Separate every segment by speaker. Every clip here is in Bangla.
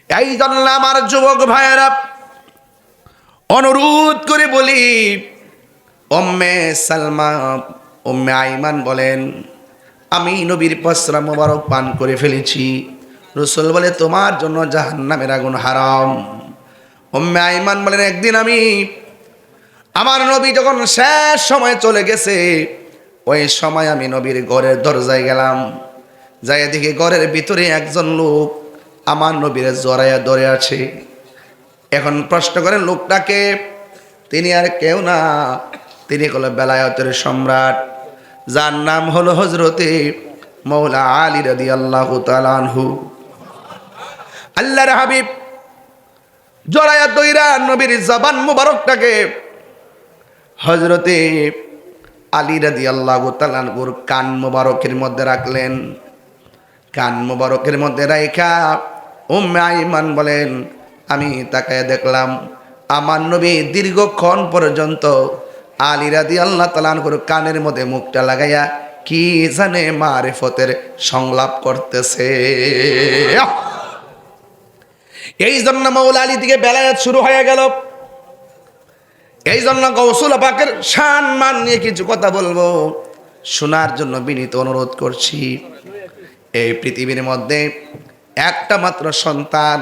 Speaker 1: এই জন্য আমার যুবক ভাইয়েরা অনুরোধ করে বলি, উম্মে সালমা উম্মে আইমান বলেন, আমি নবীর পসরা মোবারক পান করে ফেলেছি। রাসূল বলে, তোমার জন্য জাহান্নামের আগুন হারাম। উম্মে আইমান বলেন, একদিন আমার নবী যখন শেষ সময় চলে গেছে, ওই সময় আমি নবীর ঘরের দরজায় গেলাম, যাই দেখি ঘরের ভিতরে একজন লোক আমার নবীর জড়াইয়া ধরে আছে। এখন প্রশ্ন করেন লোকটাকে, তিনি আর কেউ না, তিনি হলো বেলায়েতের সম্রাট, যার নাম হলো হযরতে মৌলা আলী রাদিয়াল্লাহু তাআলা আনহু। আল্লাহর হাবিব জড়াইয়া দইরা নবীর জবান মুবারকটাকে হযরতে আলী রাদিয়াল্লাহু তাআলা আনহুর কান মুবারকের মধ্যে রাখলেন। কান মুবারকের মধ্যে রাইখা উম্মে আইমান বলেন, আমি তাকায় দেখলাম আমার নবী দীর্ঘক্ষণ পর্যন্ত আলী রাদিয়াল্লাহু তাআলা আনহুর কানের মধ্যে মুখটা লাগাইয়া কি জানে মারিফতের সংলাপ করতেছে। এই জন্য মাওলা আলী থেকে বেলায়েত শুরু হয়ে গেল। এই জন্য গৌসুল পাকের শান মান নিয়ে কিছু কথা বলবো, শোনার জন্য বিনীত অনুরোধ করছি। এই পৃথিবীর মধ্যে একটা মাত্র সন্তান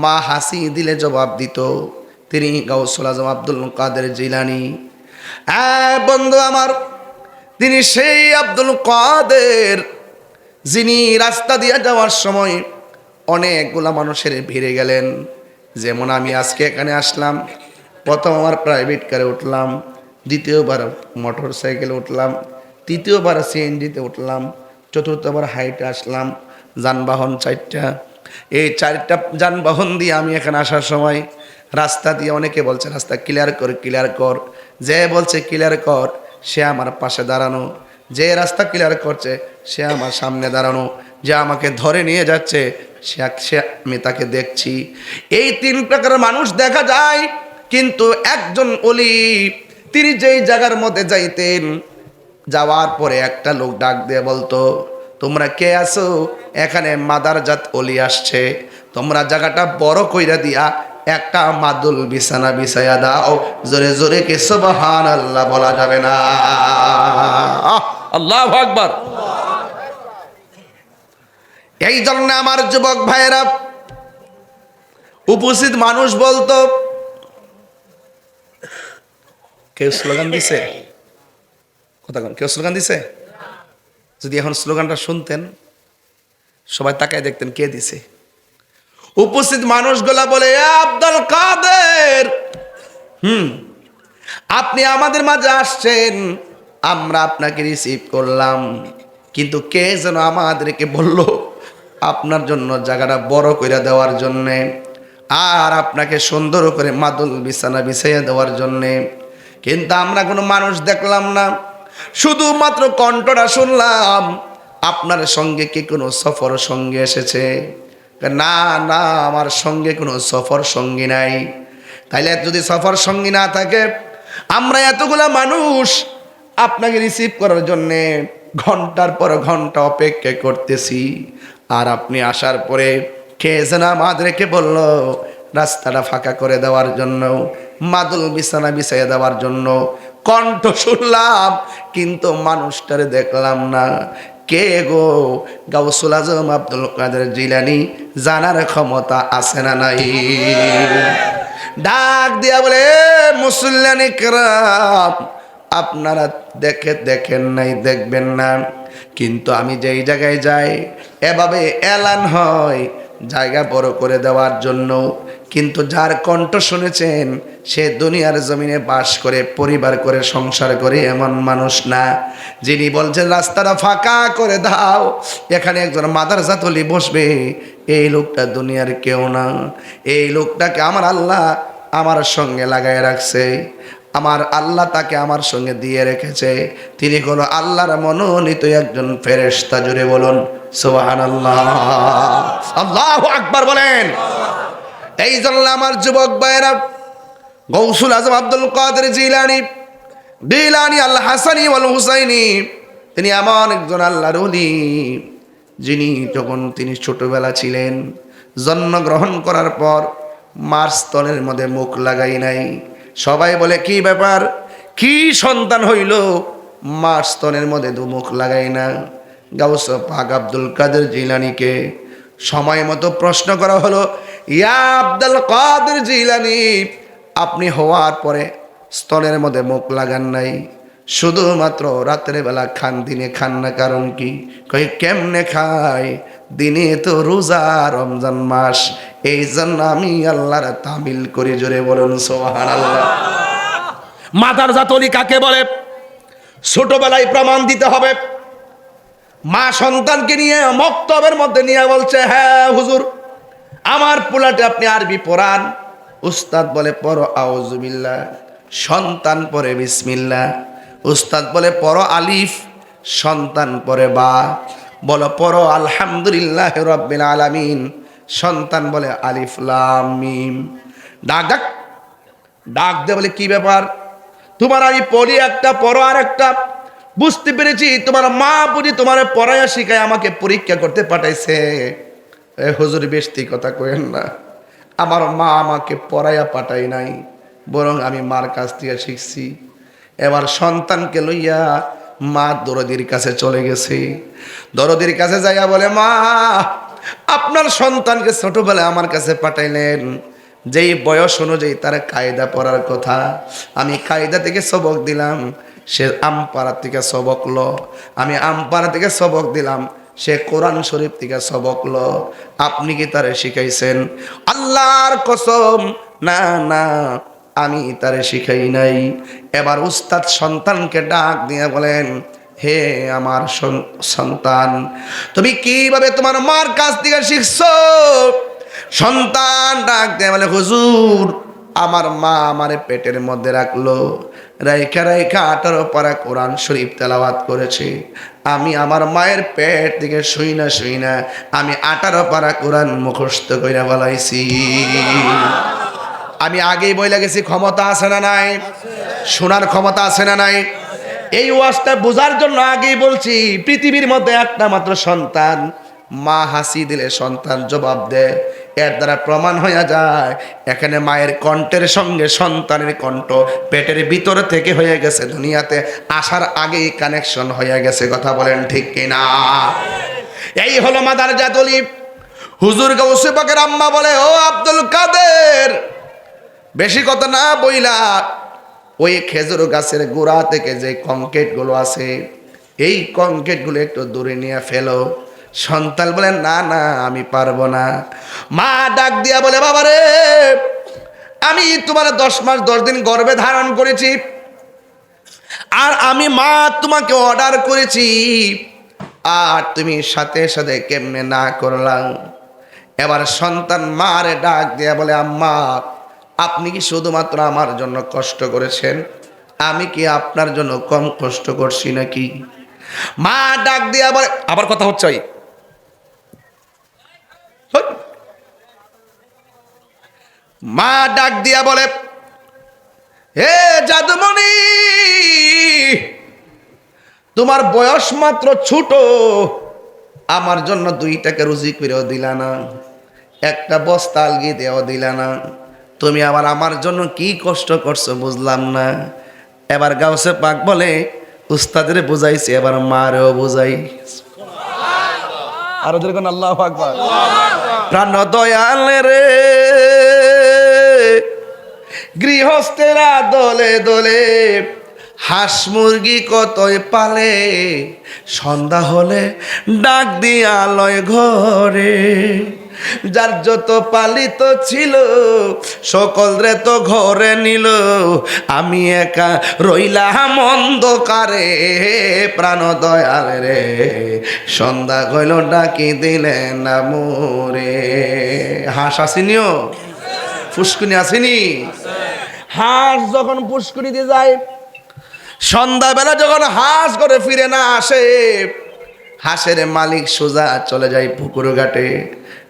Speaker 1: মা হাসি দিলে জবাব দিত, তিনি গাউসুল আজম আব্দুল কাদের জিলানী। বন্ধু আমার, তিনি সেই আব্দুল কাদের যিনি রাস্তা দিয়ে যাওয়ার সময় অনেকগুলা মানুষের ভিড়ে গেলেন। যেমন আমি আজকে এখানে আসলাম, প্রথম আমার প্রাইভেট কারে উঠলাম, দ্বিতীয়বার মোটর সাইকেলে উঠলাম, তৃতীয়বার সিএনজিতে উঠলাম, চতুর্থবার হাইটে আসলাম, যানবাহন 4টা। এই 4টা যানবাহন দিয়ে আমি এখানে আসার সময় রাস্তা দিয়ে অনেকে বলছে রাস্তা ক্লিয়ার কর ক্লিয়ার কর, যে বলছে ক্লিয়ার কর সে আমার পাশে দাঁড়ানো, যে রাস্তা ক্লিয়ার করছে সে আমার সামনে দাঁড়ানো, যে আমাকে ধরে নিয়ে যাচ্ছে সে আমি তাকে দেখছি। এই 3 প্রকারের মানুষ দেখা যায়। কিন্তু একজন ওলি, তিনি যেই জায়গার মধ্যে যাইতেন, যাওয়ার পরে একটা লোক ডাক দিয়ে বলতো, তোমরা কে আছো? এখানে মাদারজাত ওলি আসছে, তোমরা জায়গাটা বড় কইরা দিয়া একটা মাদুল বিছানা বিছাইয়া দাও। জোরে জোরে কে সুবহানাল্লাহ বলা যাবে না? আল্লাহু আকবার। এই জন্য আমার যুবক ভাইয়েরা, উপস্থিত মানুষ বলতো, কেউ স্লোগান দিছে? কথা কোন, কেউ স্লোগান দিছে? যদি এখন স্লোগানটা শুনতেন সবাই তাকায় দেখতেন কে দিছে। উপস্থিত মানুষগুলা বলে, আব্দুল কাদের, আপনি আমাদের মাঝে আসছেন, আমরা আপনাকে রিসিভ করলাম, কিন্তু কে যেন আমাদেরকে বলল আপনার জন্য জায়গাটা বড় করে দেওয়ার জন্যে, আর আপনাকে সুন্দর করে মাদুল বিছানা বিছাইয়া দেওয়ার জন্যে। কিন্তু আমরা কোনো মানুষ দেখলাম না, শুধুমাত্র কণ্ঠটা শুনলাম। আপনার সঙ্গে কি কোনো সফর সঙ্গী এসেছে? না না, আমার সঙ্গে কোনো সফর সঙ্গী নাই। তাইলে যদি সফর সঙ্গী না থাকে, আমরা এতগুলা মানুষ আপনাকে রিসিভ করার জন্যে ঘন্টার পর ঘন্টা অপেক্ষা করতেছি, আর আপনি আসার পরে কে যেন আমাদেরকে বলল রাস্তাটা ফাঁকা করে দেওয়ার জন্য, মাদুল বিছানা বিছাইয়া দেওয়ার জন্য। কণ্ঠ শুনলাম কিন্তু মানুষটারে দেখলাম না। কে গো? গাউসুল আজম আব্দুল কাদের জিলানী। জানার ক্ষমতা আছে না নাই? ডাক দিয়া বলে, মুসল্লিয়ান ইকরাম, আপনারা দেখেন নাই, দেখবেন না, কিন্তু আমি যেই জায়গায় যাই এভাবে এলান হয় জায়গা বড় করে দেওয়ার জন্য। কিন্তু যার কণ্ঠ শুনেছেন সে দুনিয়ার জমিনে বাস করে, পরিবার করে, সংসার করে এমন মানুষ না। যিনি বলছেন রাস্তাটা ফাঁকা করে দাও, এখানে একজন মাদারজাত ওলি বসবে, এই লোকটা দুনিয়ার কেউ না। এই লোকটাকে আমার আল্লাহ আমার সঙ্গে লাগায় রাখছে, আমার আল্লাহ তাকে আমার সঙ্গে দিয়ে রেখেছে। তিনি হলো আল্লাহর মনোনীত একজন ফেরেশতা। জুড়ে বলুন সুবহানাল্লাহ, আল্লাহু আকবার বলেন। এই জন্য আমার যুবক ভাইয়েরা, গৌসুল আজম আব্দুল কাদের জিলানী আল হাসানি ওয়াল হুসাইনি, তিনি এমন একজন আল্লাহর ওলি যিনি যখন তিনি ছোটবেলা ছিলেন, জন্মগ্রহণ করার পর মার স্তনের মধ্যে মুখ লাগাই নাই। সবাই বলে কি ব্যাপার, কি সন্তান হইল, মার স্তনের মধ্যে দু মুখ লাগাই না। গাউস পাক আব্দুল কাদের জিলানীকে সময় মতো প্রশ্ন করা হলো, ইয়া আব্দুল কাদের জিলানী, আপনি হওয়ার পরে স্তনের মধ্যে মুখ লাগান নাই, শুধুমাত্র রাতের বেলা খান, দিনে খান না, কারণ কি? কই কেমনে খাই, দিনে তো রোজা, রমজান মাস, এই জন্য আমি আল্লাহর তামিল করি। জোরে বলুন সুবহানাল্লাহ। মাদার জাতলি কাকে বলে? ছোটবেলায় প্রমাণ দিতে হবে। মা সন্তানকে নিয়ে মক্তবের মধ্যে নিয়ে বলছে, হ্যাঁ হুজুর, আমার পোলাটে আপনি আরবি পড়ান। উস্তাদ বলে পড়ো আউযুবিল্লাহ, সন্তান পড়ে বিসমিল্লাহ। উস্তাদ বলে পড়ো আলিফ, সন্তান পড়ে বা। বলো পড়ো আলহামদুলিল্লাহ রাব্বিল আলামিন, সন্তান বলে আলিফ লাম মিম। ডাক ডাক ডাক দে, বলে কি ব্যাপার, তোমার আমি পড়ি একটা, পড়ো আর একটা। বুঝতে পেরেছি তোমার মা বুঝি তোমার পড়াইয়া শিখায় আমাকে পরীক্ষা করতে পাঠাইছে। এ হুজুর, বেশি কথা কইেন না, আমার মা আমাকে পড়াইয়া পাঠাই নাই, বরং আমি মার কাছ থেকে শিখছি। এবার সন্তানকে লইয়া মা দরদির কাছে চলে গেছে। দরদির কাছে যাইয়া বলে, মা, আপনার সন্তানকে ছোটবেলায় আমার কাছে পাঠাইলেন, যেই বয়স অনুযায়ী তার কায়দা পড়ার কথা, আমি কায়দা থেকে সবক দিলাম, সে আমপাড়া থেকে সবক লো। আমি আমপাড়া থেকে সবক দিলাম, সে কোরআন শরীফ থেকে সবক লো। আপনি কি তারে শিখাইছেন? আল্লাহর কসম, না না, আমি তারে শিখাই নাই। এবার উস্তাদ সন্তানকে ডাক দিয়ে বলেন, হে আমার সন্তান, তুমি কিভাবে তোমার মার কাছ থেকে শিখছো? সন্তান ডাক দিয়ে বলে, হুজুর, আমার মা আমারে পেটের মধ্যে রাখলো, রাইখা রাইখা 18 পারা কোরআন শরীফ তেলাওয়াত করেছে। আমি আমার মায়ের পেট থেকে শুই না আমি 18 পারা কোরআন মুখস্থ কইরা বলাইছি। আমি আগেই বইলা গেছি, ক্ষমতা আছে না নাই? শোনার ক্ষমতা আছে না নাই? এই ওয়াজটা বোঝার জন্য আগেই বলছি, পৃথিবীর মধ্যে একটা মাত্র সন্তান, মা হাসি দিলে সন্তান জবাব দেয়। এর দ্বারা প্রমাণ হয়ে যায় এখানে মায়ের কণ্ঠের সঙ্গে সন্তানের কণ্ঠ পেটের ভিতরে থেকে হয়ে গেছে, দুনিয়াতে আসার আগেই কানেকশন হয়ে গেছে। কথা বলেন ঠিক কিনা? এই হলো মাদার জাতলি। হুজুর গাউসে পাকের আম্মা বলে, ও আব্দুল কাদের, বেশি কথা না বইলা ওই খেজুর গাছের গোড়া থেকে যে কংক্রিট গুলো আছে, এই কংক্রিট গুলো একটু দূরে নিয়ে ফেলো। সন্তান বলে, না না, আমি পারবো না। মা ডাক দিয়া বলে, বাবারে, আমি তোমার 10 মাস 10 দিন গর্ভে ধারণ করেছি, আর আমি মা তোমাকে অর্ডার করেছি, আর তুমি সাথে সাথে কেমনে না করলাম? এবার সন্তান মারে ডাক দিয়া বলে, আম্মা, আপনি কি শুধুমাত্র আমার জন্য কষ্ট করেছেন? আমি কি আপনার জন্য কম কষ্ট করছি নাকি? মা ডাক দিয়া বলে, আবার কথা হচ্ছে, মা ডাক দিয়া বলে, হে জাদুমণি, তোমার বয়স মাত্র ছোট, আমার জন্য 2 টাকা রুজি করেও দিলা না, একটা বস্তা আলগি দেও দিলা না, তুমি আবার আমার জন্য কি কষ্ট করছো বুঝলাম না। এবার গাউসে পাক বলে, উস্তাদের বুঝাইছি, এবার মারেও বুঝাই। আরো যেরকম আল্লাহু আকবার। প্রাণ দয়াল রে, গৃহস্থেরা দলে দলে হাঁস মুরগি কতই পালে, সন্ধ্যা হলে ডাক দিয়া লয় ঘরে, যার যত পালিত ছিল সকল রে তো ঘরে নিল, আমি একা রইলাম অন্ধকারে। প্রাণ দয়াল রে, সন্ধ্যা হইল ডাকি দিলেন না মোরে। হাঁস আসিনিও, পুষ্কুনি আসেনি? হাঁস যখন পুষ্কুনি দিয়ে যায়, সন্ধ্যাবেলা যখন হাঁস করে ফিরে না আসে, হাঁসের মালিক সোজা চলে যায় পুকুর ঘাটে,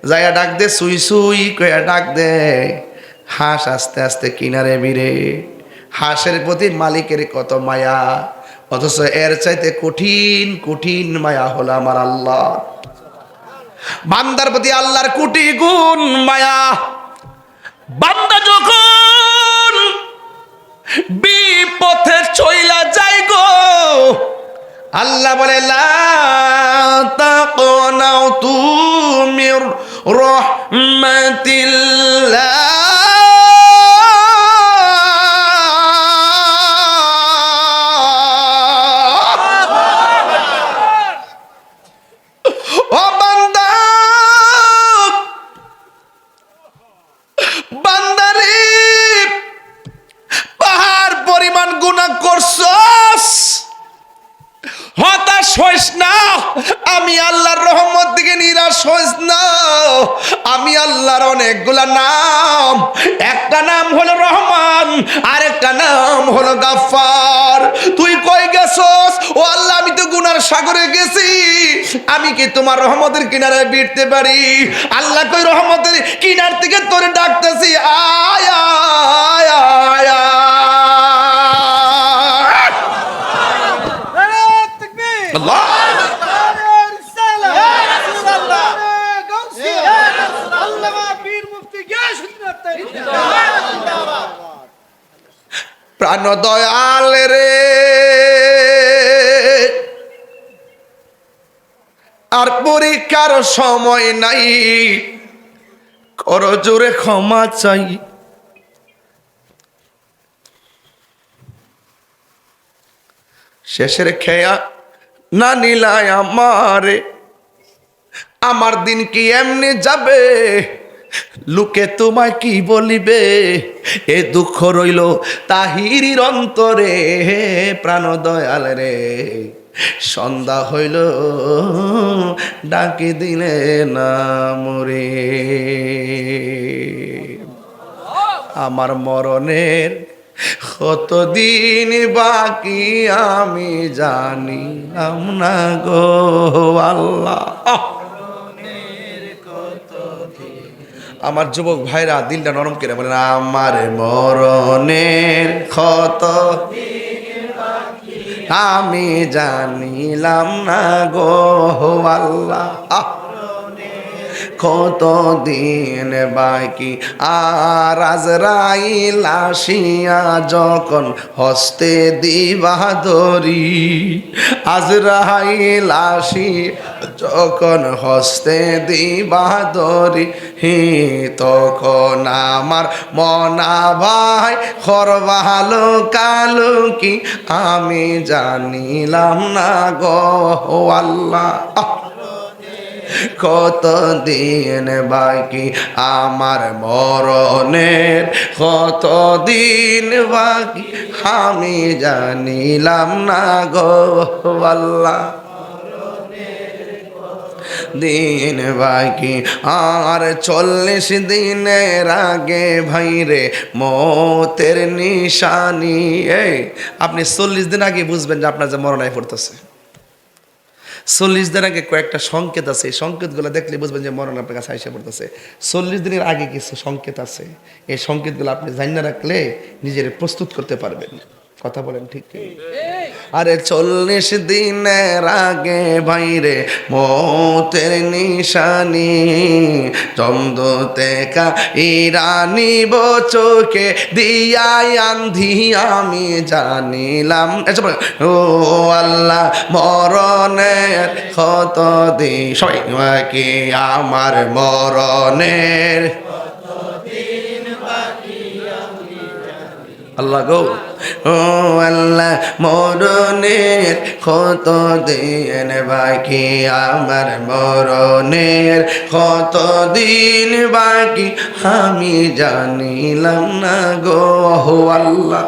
Speaker 1: যাইয়া ডাক দে, সুই সুই কইয়া ডাক দে। হাঁস আস্তে আস্তে কিনারে ভিড়ে। হাঁসের প্রতি মালিকের কত মায়া, অথচ এর চাইতে কঠিন কঠিন মায়া হলো আমার আল্লাহ। বান্দার প্রতি আল্লাহর কোটি গুণ মায়া। বান্দা যখন বিপথে চইলা যায় গো, আল্লাহ বলে লা তাকনাতু মির রাহমাতিল্লাহ। ও বান্দা, বান্দারে পাহাড় পরিমাণ গুনাহ করছস, হতাশ হইস না। আমি আল্লাহর রহমত দিকে নিরাশ হইস না। আমি আল্লাহর অনেকগুলা নাম, একটা নাম হলো রহমান, আর একটা নাম হলো গাফফার। তুই কই গেছস? ও আল্লাহ, আমি তো গুনার সাগরে গেছি, আমি কি তোমার রহমতের কিনারে ভিড়তে পারি? আল্লাহ কই রহমতের কিনার থেকে তোরে ডাকতেছি, আয় আয় আয় আয়। আল্লাহ প্রাণ দয়াল রে, আর পরীক্ষার সময় নাই, করো জোরে ক্ষমা চাই। শেষের খেয়া না নিলায় আমারে, আমার দিন কি এমনি যাবে? লোকে তোমায় কি বলিবে? এ দুঃখ রইল তাহিরির অন্তরে। প্রাণ দয়াল রে, সন্ধ্যা হইল ডাকি দিলে না মরে। আমার মরণের কতদিন বাকি আমি জানিলাম না গো আল্লাহ। আমার যুবক ভাইরা দিলটা নরম করে বলেন, আমার মরণের কত আমি জানিলাম না গো আল্লাহ। কত দিন বাকি, আর আজরাইল আসিয়া যখন হস্তে দিবা ধরি, আজরাইল আসিয়া যখন হস্তে দিবা ধরি, তখন আমার মনা ভাই খরবালো কালো কি আমি জানিলাম না গো আল্লাহ। কত দিন বাকি আমার মরণের, কত দিন বাকি আমি জানিলাম না গো আল্লাহ। দিন বাকি আর 40 দিনের আগে ভাইরে মতের নিশানি। এই আপনি 40 দিন আগে বুঝবেন যে আপনার যে মরণায় পড়তেছে। 40 দিন আগে কয়েকটা সংকেত আছে, এই সংকেতগুলো দেখলে বুঝবেন যে মরণ আপনার কাছে আইসা পড়তেছে। 40 দিনের আগে কিছু সংকেত আছে, এই সংকেতগুলো আপনি জানিয়ে রাখলে নিজের প্রস্তুত করতে পারবেন। কথা বলেন ঠিক কি? আরে 40 দিনের আগে ভাইরে মতের নিশানি, চন্দ্রতে কা ইরানি চোখে দিয়াই আন্ধি আমি জানিলাম। ও আল্লাহ, মরণের কত দিন, সবাই কি আমার মরণের আল্লাহ গো, ও আল্লাহ মরণের কত দিন বাকি আমার মরণের কত দিন বাকি আমি জানিলাম না গো আল্লাহ।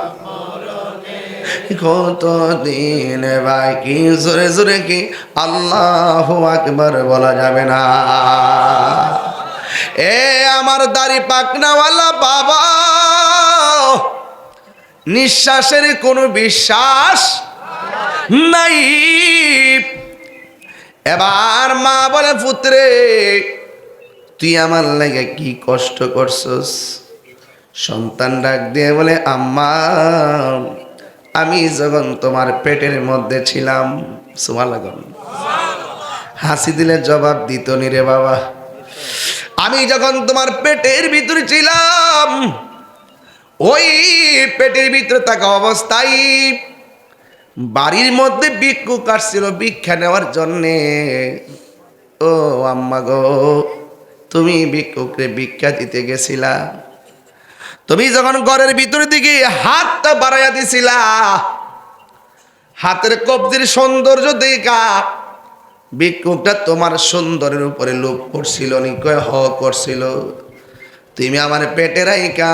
Speaker 1: কত দিন বাকি, জোরে জোরে কি আল্লাহু আকবার বলা যাবে না? এ আমার দাড়ি পাকনাওয়ালা বাবা, নিঃশ্বাসের কোনো বিশ্বাস নাই। এবার মা বলে, পুত্রে তুই আমার লাগে কি কষ্ট করছস? সন্তান ডাক দিয়ে বলে, আম্মা আমি যখন তোমার পেটের মধ্যে ছিলাম, সুবহানাল্লাহ, হাসি দিলে জবাব দিত নি রে বাবা। আমি যখন তোমার পেটের ভিতরে ছিলাম, ওই পেটের ভিতরে থাকা অবস্থায় বাড়ির মধ্যে ভিক্ষুক আসছিল ভিক্ষা নেওয়ার জন্যে। ও আম্মা গো, তুমি ভিক্ষুকরে ভিক্ষা দিতে গেছিলা, তুমি যখন ঘরের ভিতরে দিকে হাতটা বাড়াইয়া দিছিলা, হাতের কবজির সৌন্দর্য দেখা ভিক্ষুকটা তোমার সুন্দরের উপরে লোভ করছিল নি? কয় হ করছিল। তুমি আমার পেটে রাইকা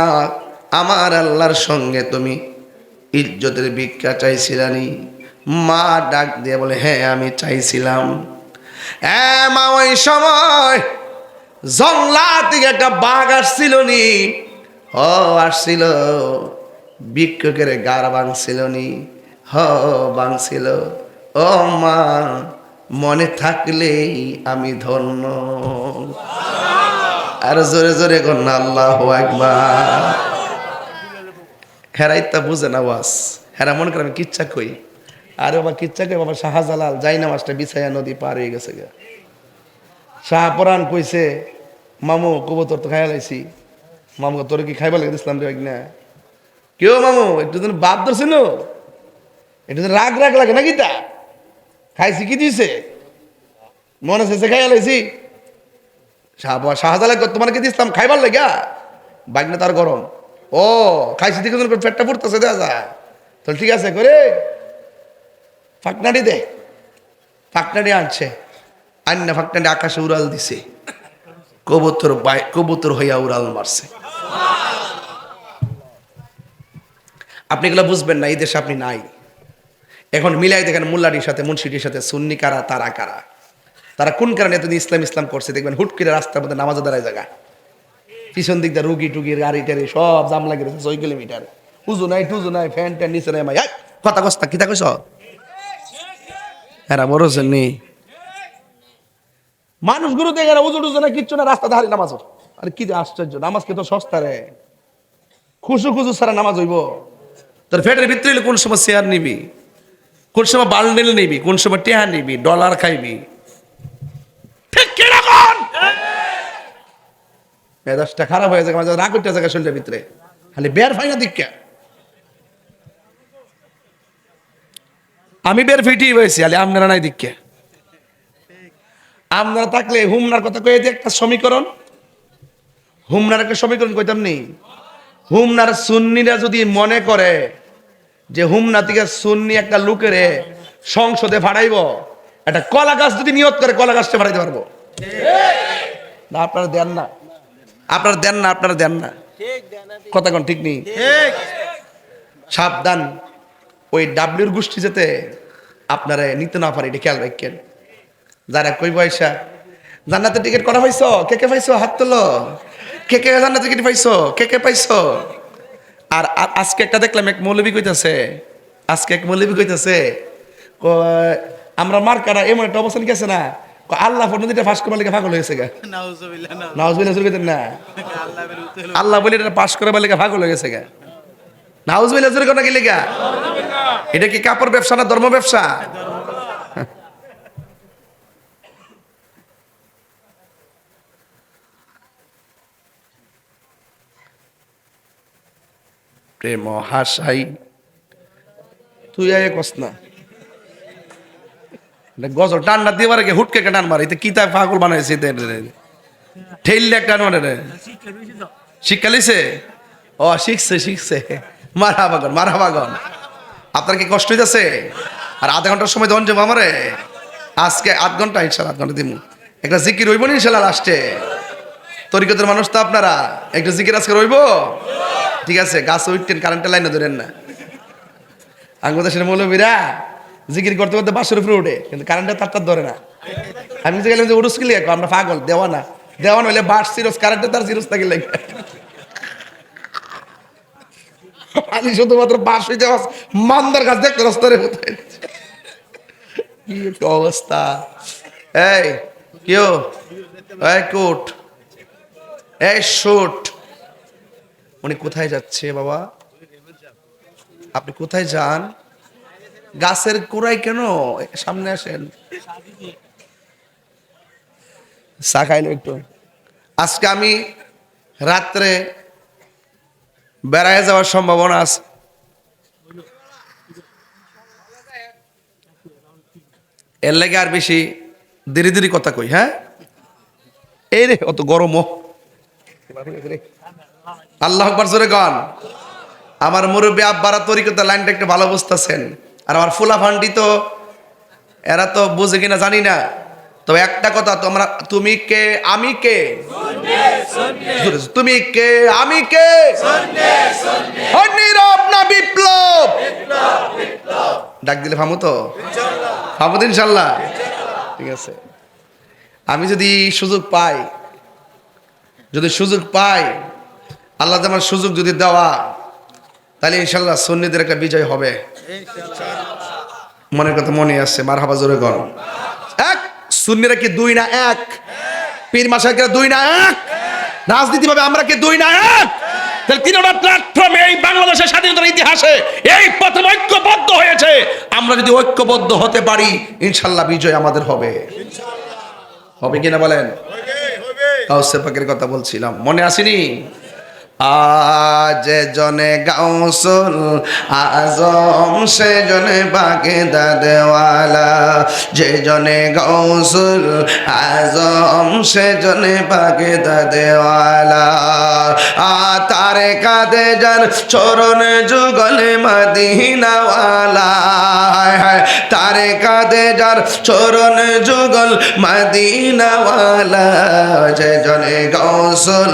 Speaker 1: আমার আল্লাহর সঙ্গে তুমি ইজ্জতের ভিক্ষা চাইছিলানি? মা ডাক দিয়ে বলে হ্যাঁ আমি চাইছিলাম। মা ওই সময় জংলা থেকে একটা বাঘ আসছিল নি? হ আসছিল। ভিক্ষুকের গাড় ভাঙছিল নি? হ ভাঙছিল। ও মা, মনে থাকলেই আমি ধন্য। আর জোরে জোরে কন্যা আল্লাহু আকবার। হেরাই তা বুঝে না ওয়াস, হেরা মনে করে আমি কিচ্ছা কই। আরে বাবা কিচ্ছা কই বাবা, শাহজালাল যাই না মাছটা বিছাইয়া নদী পার হয়ে গেছে গা। শাহপরান কইছে মামু কবুতর তো খাইয়া লাইছি। মামু তোর কি খাইবা লাগে দিছিলাম রে না? কেউ মামু একটু দিন বাদ ধরছিল, একটু দিন রাগ রাগ লাগে নাকি? তা খাইছি কি দিছে মনে শেষে খাইয়া লাইছি। শাহজালাল তোমার কি দিছিলাম খাইবার লাগা? বাইক না তার গরম। ও খাইছি দেখে পেটটা ফুটতেছে দেওয়া যায়। তো ঠিক আছে করে ফাঁকনাটি দে। ফাঁকনাটি আনছে, আন্না ফাঁকনাটি আকাশে উড়াল দিছে, কবুতর হইয়া উড়াল মারছে। আপনি এগুলো বুঝবেন না, এই দেশে আপনি নাই। এখন মিলাই দেখেন মোল্লাটির সাথে মুন্সিটির সাথে সুন্নি কারা তারা কারা, তারা কোন কারণে এতদিন ইসলাম ইসলাম করছে। দেখবেন হুট করে রাস্তার মধ্যে নামাজ দাঁড়ায় জায়গা, পিছন দিক দিয়ে রুগী টুগির গাড়ি টাড়ি সব জাম লাগে রয়েছে 6 কিলোমিটার। উজু নাই টুজু নাই, ফ্যান ট্যান নিচে নাই। মাই কথা কস্তা কিতা কইস হ্যাঁ বড়ছেন নি মানুষগুলো দেখে না, উজু টুজু না কিচ্ছু না, রাস্তা ধারে নামাজ। আরে কি আশ্চর্য, নামাজ কে তো সস্তা রে, খুশু খুশু ছাড়া নামাজ হইব? তোর ফেটের ভিতরে কোন সময় শেয়ার নিবি, কোন সময় বান্ডেল নিবি, কোন সময় টেহা নিবি, ডলার খাইবি, ঠিক কিরকম মেজাজটা খারাপ হয়ে যায়, রাগ উঠতে যায় শরীরের ভিতরে, খালি বের ফাই না দীক্ষা। আমি বের ফিটি হয়েছি, আলে আপনারা নাই দীক্ষা। আপনারা থাকলে হুমনার কথা কয়ে যে একটা সমীকরণ, হুমনার একটা সমীকরণ কইতাম নেই। হুমনার সুন্নিরা যদি মনে করে যে হুমনা থেকে সুন্নি একটা লোকের সংসদে ফাড়াইব, একটা কলা গাছ যদি নিয়ত করে কলা গাছটা ফাড়াইতে পারবো না? আপনারা দেন না, আপনারা দেন না, আপনারা দেন না, কথা কোন ঠিক নেই। সাবধান, ওই ডাব্লিউর গোষ্ঠী যাতে আপনারা নিতে না পারে, এটা খেয়াল রাখেন। যারা কই পয়সা জান্নাতের টিকিট করা পাইছো, কে কে পাইছো হাত তোলো, কে কে জান্নাতের টিকিট পাইছো, কে কে পাইছো। আর আজকে একটা দেখলাম এক মৌলবী কইতাছে, আজকে এক মৌলবী কইতাছে আমরা মার্কারা এমন একটা অবস্থান গেছে না, আল্লাহ নদীটা ফাঁস করার লেগে পাগল হয়েছে গা। নাউজুবিল্লাহ না, আল্লাহ বলে এটা পাস করার লেগে পাগল হয়ে গেছে গা। নাউজুবিল্লাহ জোরে কোন কি লেগা? এটা কি কাপড় ব্যবসা না ধর্ম ব্যবসা? প্রেম হাসাই তুই আয় কস না, গজল টান না দিয়ে পারে হুটকে টান মারে, কি তা পাগল বানাইছে ঠেললে টান মারে রে। শিক্ষা লিছে? ও শিখছে শিখছে, মারা বাগন মারা বাগন। আপনার কি কষ্ট হইতেছে? আর আধা ঘন্টার সময় দেওয়ান যাবো আমারে, আজকে 8 ঘন্টা, ইনশাল্লাহ 8 ঘন্টা দিব। একটা জিকির রইব না ইনশাল্লাহ লাস্টে? তরিকতের মানুষ তো আপনারা, একটা জিকির আজকে রইব? ঠিক আছে, গাছ উঠতেন, কারেন্টের লাইনে ধরেন না। আঙ্গুদেশের মৌলবীরা জিকির করতে করতে বাসের উপরে উঠে, কিন্তু কারেন্টের তারটা ধরে না। আমি যে গেলাম যে উড়ুস কিলে আমরা পাগল, দেওয়া না দেওয়ান হইলে বাস সিরস, কারেন্টের তার সিরস থাকে লাগে। আমি শুধুমাত্র বাস হইতে মান্দার গাছ দেখতে রাস্তারে কি একটা অবস্থা। এই কেউ এই কোট, এই শুট, উনি কোথায় যাচ্ছে বাবা? আপনি কোথায় যান? গাছের কোড়াই কেন? সামনে আসেন। চা খাইলো একটু। আজকে আমি রাত্রে বেড়ায় যাওয়ার সম্ভাবনা আছে। এর লাগে আর বেশি ধীরে ধীরে কথা কই। হ্যাঁ, এই রে অত গরমও। আল্লাহ আকবার জোরে গান। আমার মুরব্বী আব্বারা তরিকতা লাইনটা একটু ভালো বুঝতেছেন, আর আমার ফুলা ফান্ডি তো এরা তো বুঝে কিনা জানি না। তবে একটা কথা, তোমরা তুমি কে আমি কে, তুমি কে আমি কে, নীরব না বিপ্লব, ডাক দিলে ফামু তো, ফামু তো ইনশাল্লাহ। ঠিক আছে, আমি যদি সুযোগ পাই, আল্লাহ আমার সুযোগ যদি দেওয়া, তাহলে ইনশাল্লাহ সুন্নিদের একটা বিজয় হবে। মনের কথা মনে আছে, মারহাবা জোরে গণ। এক সুন্নিরা কি দুই না এক? পীর মাশায়েখরা দুই না এক? রাজনীতি ভাবে আমরা কি দুই না এক? তাহলে তিনটা প্ল্যাটফর্মে এই বাংলাদেশের স্বাধীনতার ইতিহাসে এই প্রথম ঐক্যবদ্ধ হয়েছে। আমরা যদি ঐক্যবদ্ধ হতে পারি, ইনশাল্লাহ বিজয় আমাদের হবে। হবে কিনা বলেন? গাউসে পাকের কথা বলছিলাম, মনে আসেনি? আজ জনে গাউসুল আজম সে জনে বাগদাদ ওয়ালা, যে জনে গাউসুল আজম সে জনে বাগদাদ ওয়ালা। তারে কাদে যার চরণ যুগল মদিনা ওয়ালা, তারে কাদে যার চরণ যুগল মদিনা ওয়ালা, যে জনে গাউসুল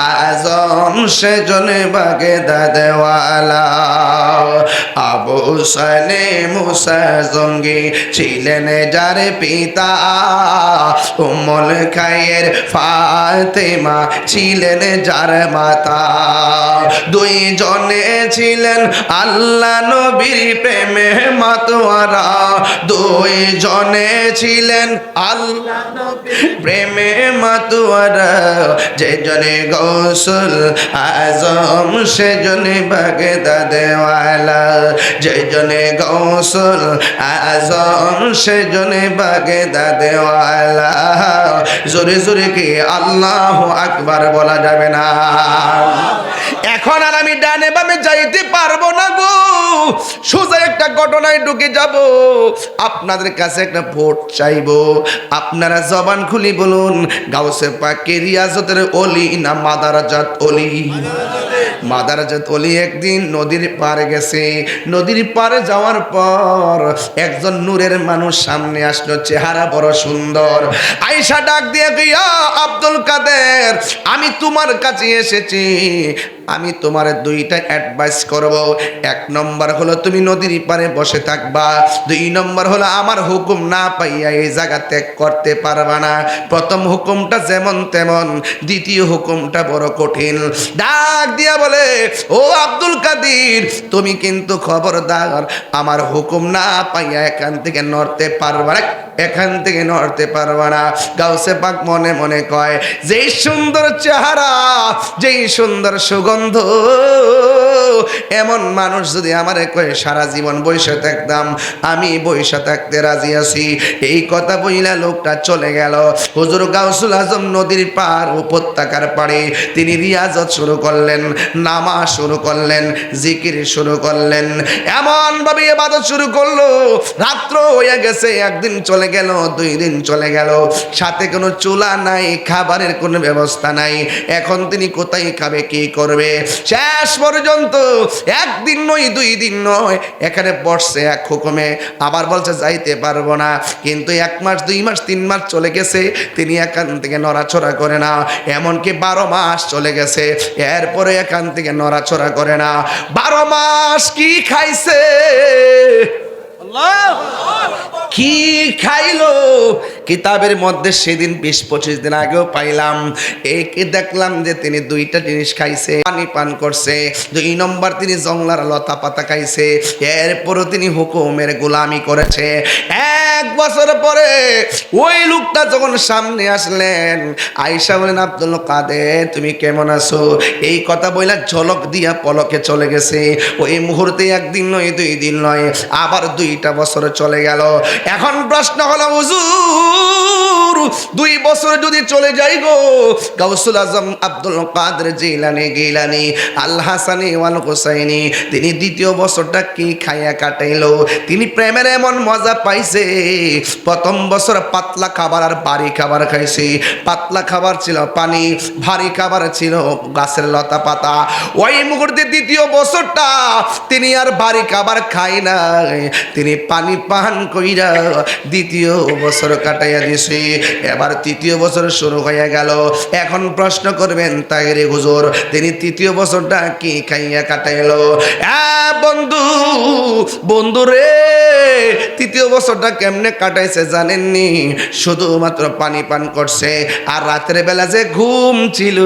Speaker 1: আজম সে জনে বাগদাদ ওয়ালা। আবু সালে মুসা জঙ্গি ছিলেন যার পিতা, উম্মুল খায়ের ফাতেমা ছিলেন যার মাতা। দুই জনে ছিলেন আল্লাহ নবীর প্রেমে মাতোয়ারা, দুই জনে ছিলেন আল্লাহ নবীর প্রেমে মাতোয়ারা, যে জনে গাউসুল আজম সে জনে বাগদাদ ওয়ালা, যে জনে গাউসুল আজম সে জনে বাগদাদ ওয়ালা। জোরে জোরে কি আল্লাহু আকবার বলা যাবে না? এখন আর আমি ডানে বামে যাইতে পারবো না গো, সোজা একটা ঘটনায় ঢুকে যাব। আপনাদের কাছে একটা ভোট চাইবো, আপনারা জবান খুলি বলুন, গাউসে পাকে রিয়াজতের ওলি না মাদারাজাত ওলি? মাদারাজাত ওলি একদিন নদীর পাড়ে গেছে। নদীর পাড়ে যাওয়ার পর একজন নূরের মানুষ সামনে আসলো, চেহারা বড় সুন্দর। আয়েশা ডাক দিয়ে গিয়া, আব্দুল কাদের, আমি তোমার কাছে এসেছি, আমি তোমার দুইটা অ্যাডভাইস করব। এক নম্বর হলো তুমি নদীর পাড়ে বসে থাকবা, দুই নম্বর হলো আমার হুকুম না পাইয়া এই জায়গা ত্যাগ করতে পারবা না। প্রথম হুকুমটা যেমন তেমন, দ্বিতীয় হুকুমটা বড় কঠিন। ডাক দিয়া বলে, ও আব্দুল কাদের, তুমি কিন্তু খবরদার আমার হুকুম না পাইয়া এখান থেকে নড়তে পারবা না, এখান থেকে নড়তে পারবা না। গাউসে পাক মনে মনে কয়, যেই সুন্দর চেহারা, যেই সুন্দর সুগন্ধ, এমন মানুষ যদি আমারে কয়ে সারা জীবন বইসা থাকতাম, আমি বইসা থাকতে রাজি আছি। এই কথা বইলা লোকটা চলে গেল। হুজুর গাউসুল আজম নদীর পার উপত্যকার পাড়ে তিনি রিয়াজত শুরু করলেন, নামাজ শুরু করলেন, জিকির শুরু করলেন, এমন ভাবে ইবাদত শুরু করলো। রাত্র হয়ে গেছে, একদিন চলে গেল, দুই দিন চলে গেল, সাথে কোনো চুলা নাই, খাবারের কোনো ব্যবস্থা নাই। এখন তিনি কোথায় খাবে, কি করবে? শেষ পর্যন্ত একদিন নয়, দুই দিন নয়, এখানে বসছে এক হুকুমে, আবার বলছে যাইতে পারবো না। কিন্তু 1 মাস, 2 মাস, 3 মাস চলে গেছে, তিনি এখান থেকে নড়াচড়া করে না। এমনকি 12 মাস চলে গেছে, এরপরে এখান থেকে নড়াচড়া করে না। 12 মাস কি খাইছে, কি খাইলো? কিতাবের মধ্যে সেদিন 20-25 দিন আগেও পাইলাম, একে দেখলাম যে তিনি 2টা জিনিস খাইছে, পানি পান করছে, 2 নম্বর তিনি জংলার লতা পাতা খাইছে, এরপরও তিনি হুকুমের গোলামি করেছে। 1 বছর পরে ওই লোকটা যখন সামনে আসলেন, আয়েশা বলেন, আব্দুল কাদের তুমি কেমন আছো? এই কথা বইলা ঝলক দিয়া পলকে চলে গেছে। ওই মুহূর্তে 1 দিন নয় 2 দিন নয়, আবার 2টা বছর চলে গেল। এখন প্রশ্ন হলো, হুজুর 2 বছর যদি চলে যাই গো, গাউসুল আজম আব্দুল কাদের জিলানী আল হাসানি ওয়াল হুসাইনি তিনি 2য় বছরটা কি খাইয়া কাটাইলো? তিনি প্রেমের এমন মজা পাইছে। প্রথম বছর পাতলা খাবার আর ভারী খাবার খাইছে। পাতলা খাবার ছিল পানি, ভারী খাবার ছিল গাছের লতা পাতা। ওই মুহূর্তে 2য় বছরটা তিনি আর ভারী খাবার খাই নাই, তিনি পানি পান কইরা 2য় বছর কাটাইয়া দিছে। এবার 3য় বছর শুরু হয়ে গেল। এখন প্রশ্ন করবেন, তাই রে হুজুর তিনি 3য় বছরটা কি খাইয়া কাটাইলো? বন্ধু রে, 3য় বছরটা কেমনে কাটাইছে জানেননি? শুধুমাত্র পানি পান করছে, আর রাতের বেলা যে ঘুম ছিল,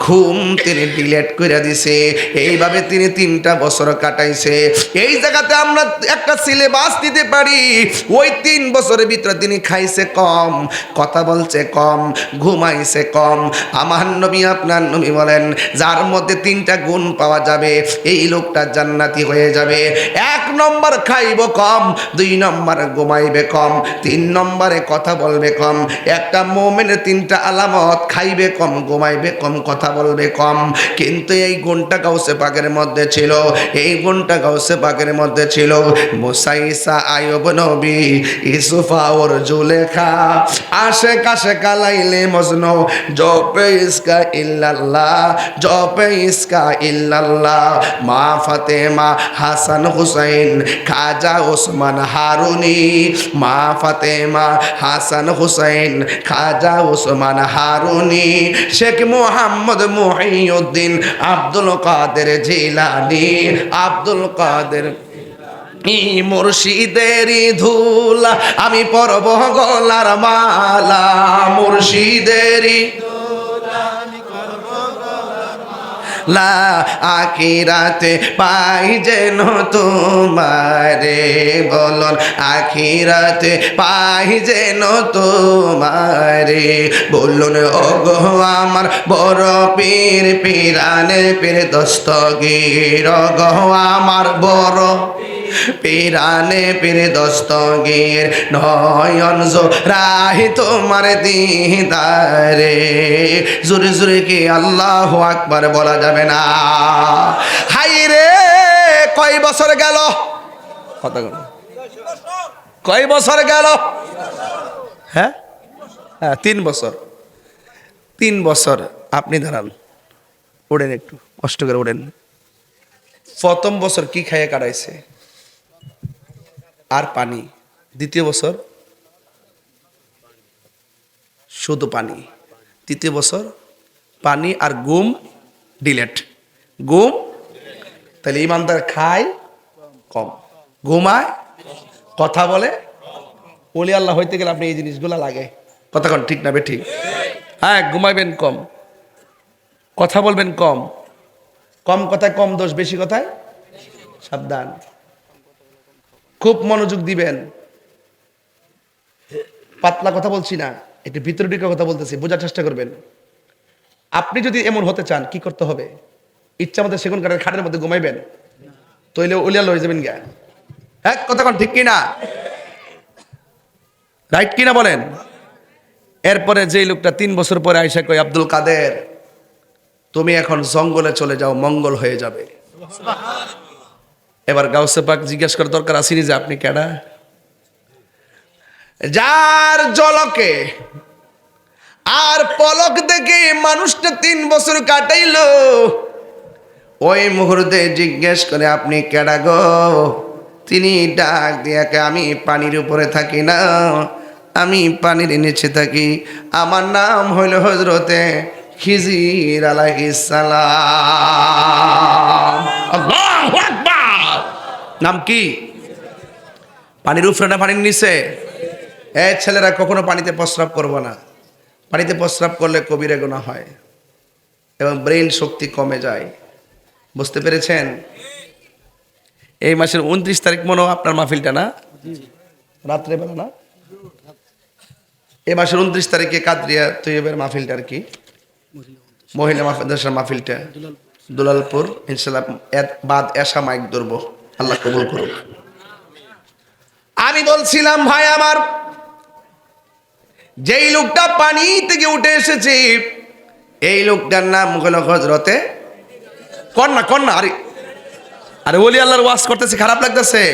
Speaker 1: ঘুম তিনি ডিলেট করে দিছে। এইভাবে তিনি 3টা বছর কাটাইছে। এই জায়গাতে আমরা একটা সিলেবাস দিতে পারি, ওই 3 বছরের ভিতরে তিনি খাইছে কম, কথা বলছে কম, ঘুমাইছে কম। আমার নবী আপনার নবী বলেন, যার মধ্যে 3টা গুণ পাওয়া যাবে এই লোকটা জান্নাতি হয়ে যাবে। 1 নম্বর খাইব কম, 2 নম্বর ঘুমাইবে কম, 3 নম্বরে কথা বলবে কম। একটা মুমিনের 3টা আলামত, খাইবে কম, ঘুমাইবে কম, কথা বলবে কম। কিন্তু এই গুণটা গাউসে পাকের মধ্যে ছিল, এই গুণটা গাউসে পাকের মধ্যে ছিল। মুসা, ঈসা, আইয়ুব নবী, ইউসুফা ওর জুলেখা, আশেকাশে কালাইলে মজনু, জপে ইসকা ইল্লাল্লাহ, জপে ইসকা ইল্লাল্লাহ। মা ফাতেমা, হাসান হুসাইন, খাজা ওসমান হারুনি। মা ফাতেমা, হাসান হুসাইন, খাজা ওসমান হারুনি। শেখ মুহাম্মদ মুহিউদ্দিন, আব্দুল কাদের জিলানী, আব্দুল কাদের মুর্শিদেরই ধুলা আমি পরব গলার মালা, মুর্শিদেরই লা আখিরাতে পাই যেন তোমারে, বলন আখিরাতে পাই যেন তোমারে। বলুন ও গো আমার বড় পীর, পিরানে পীর দস্তগীর, ও গো আমার বড় পিরানে পীর দস্তগীর, নয়ন জোড়াই তোমার দিদারে। জোরে জোরে কি আল্লাহু আকবার বলা যাবে না? হাই রে, কয় বছর গেল? কথা বল, কয় বছর গেল? হ্যাঁ, 3 বছর। 3 বছর আপনি দাঁড়ান, ওড়েন, একটু কষ্ট করে ওড়েন। প্রথম বছর কি খাইয়ে কাটাইছে? আর পানি। 2য় বছর শুধু পানি। 3য় বছর পানি আর ঘুম ডিলেট, ঘুম। তাহলে ইমানদার খায় কম, ঘুমায়, কথা বলে। ওলি আল্লাহ হইতে গেলে আপনি এই জিনিসগুলো লাগে। কথা কন ঠিক না বে ঠিক? হ্যাঁ, ঘুমাইবেন কম, কথা বলবেন কম। কম কথায় কম দোষ, বেশি কথায় সাবধান। খুব মনোযোগ দিবেন। পাতলা কথা বলছি না, একটু ভিতরে ঢুকে কথা বলতেছি, বোঝার চেষ্টা করবেন। আপনি যদি এমন হতে চান কি করতে হবে? ইচ্ছা মতো সেগুন কাঠের খাটের মধ্যে ঘুমাইবেন, তইলে ওলিয়া লয়ে যাবেন গা। হ্যাঁ, কথা কন ঠিক কিনা? রাইট কিনা বলেন? এরপরে যেই লোকটা 3 বছর পরে আইসা কই, আব্দুল কাদের তুমি এখন জঙ্গলে চলে যাও, মঙ্গল হয়ে যাবে। এবার গাউসে পাক জিজ্ঞেস করার দরকার আসেনি যে আপনি কেডা? যার জলকে আর পলক দেখে মানুষটা 3 বছর কাটাইলো, ওই মুহূর্তে জিজ্ঞেস করে আপনি কেডা গো? তিনি ডাক দিয়াকে, আমি পানির উপরে থাকি না, আমি পানির নিচে থাকি, আমার নাম হইল হযরতে খিজির আলাইহিস সালাম। আল্লাহু আকবার। নাম কি? পানির উপরে না পানির নিচে? ছেলেরা কখনো পানিতে প্রস্রাব করবো না। পানিতে প্রস্রাব করলে কবিরা গুনাহ হয় এবং ব্রেন শক্তি কমে যায়। বুঝতে পেরেছেন? এই মাসের 29 তারিখ মনে হয় আপনার মাহফিলটা, না? রাত্রেবেলা না, এ মাসের 29 তারিখে কাদরিয়া তৈয়বের মাহফিলটা আর কি, মহিলা মাদ্রাসার মাহফিলটা দুলালপুর, ইনশাআল্লাহ বাদ এশা মাইক ধরবো, আল্লাহ কবুল করুক। আমি বলছিলাম ভাই আমার, যেই লোকটা পানি থেকে উঠে এসেছে এই লোকটার নাম হলো হযরতে কন্যা আরে আরে ওলি আল্লাহর ওয়াজ করতেছে, খারাপ লাগতেছে?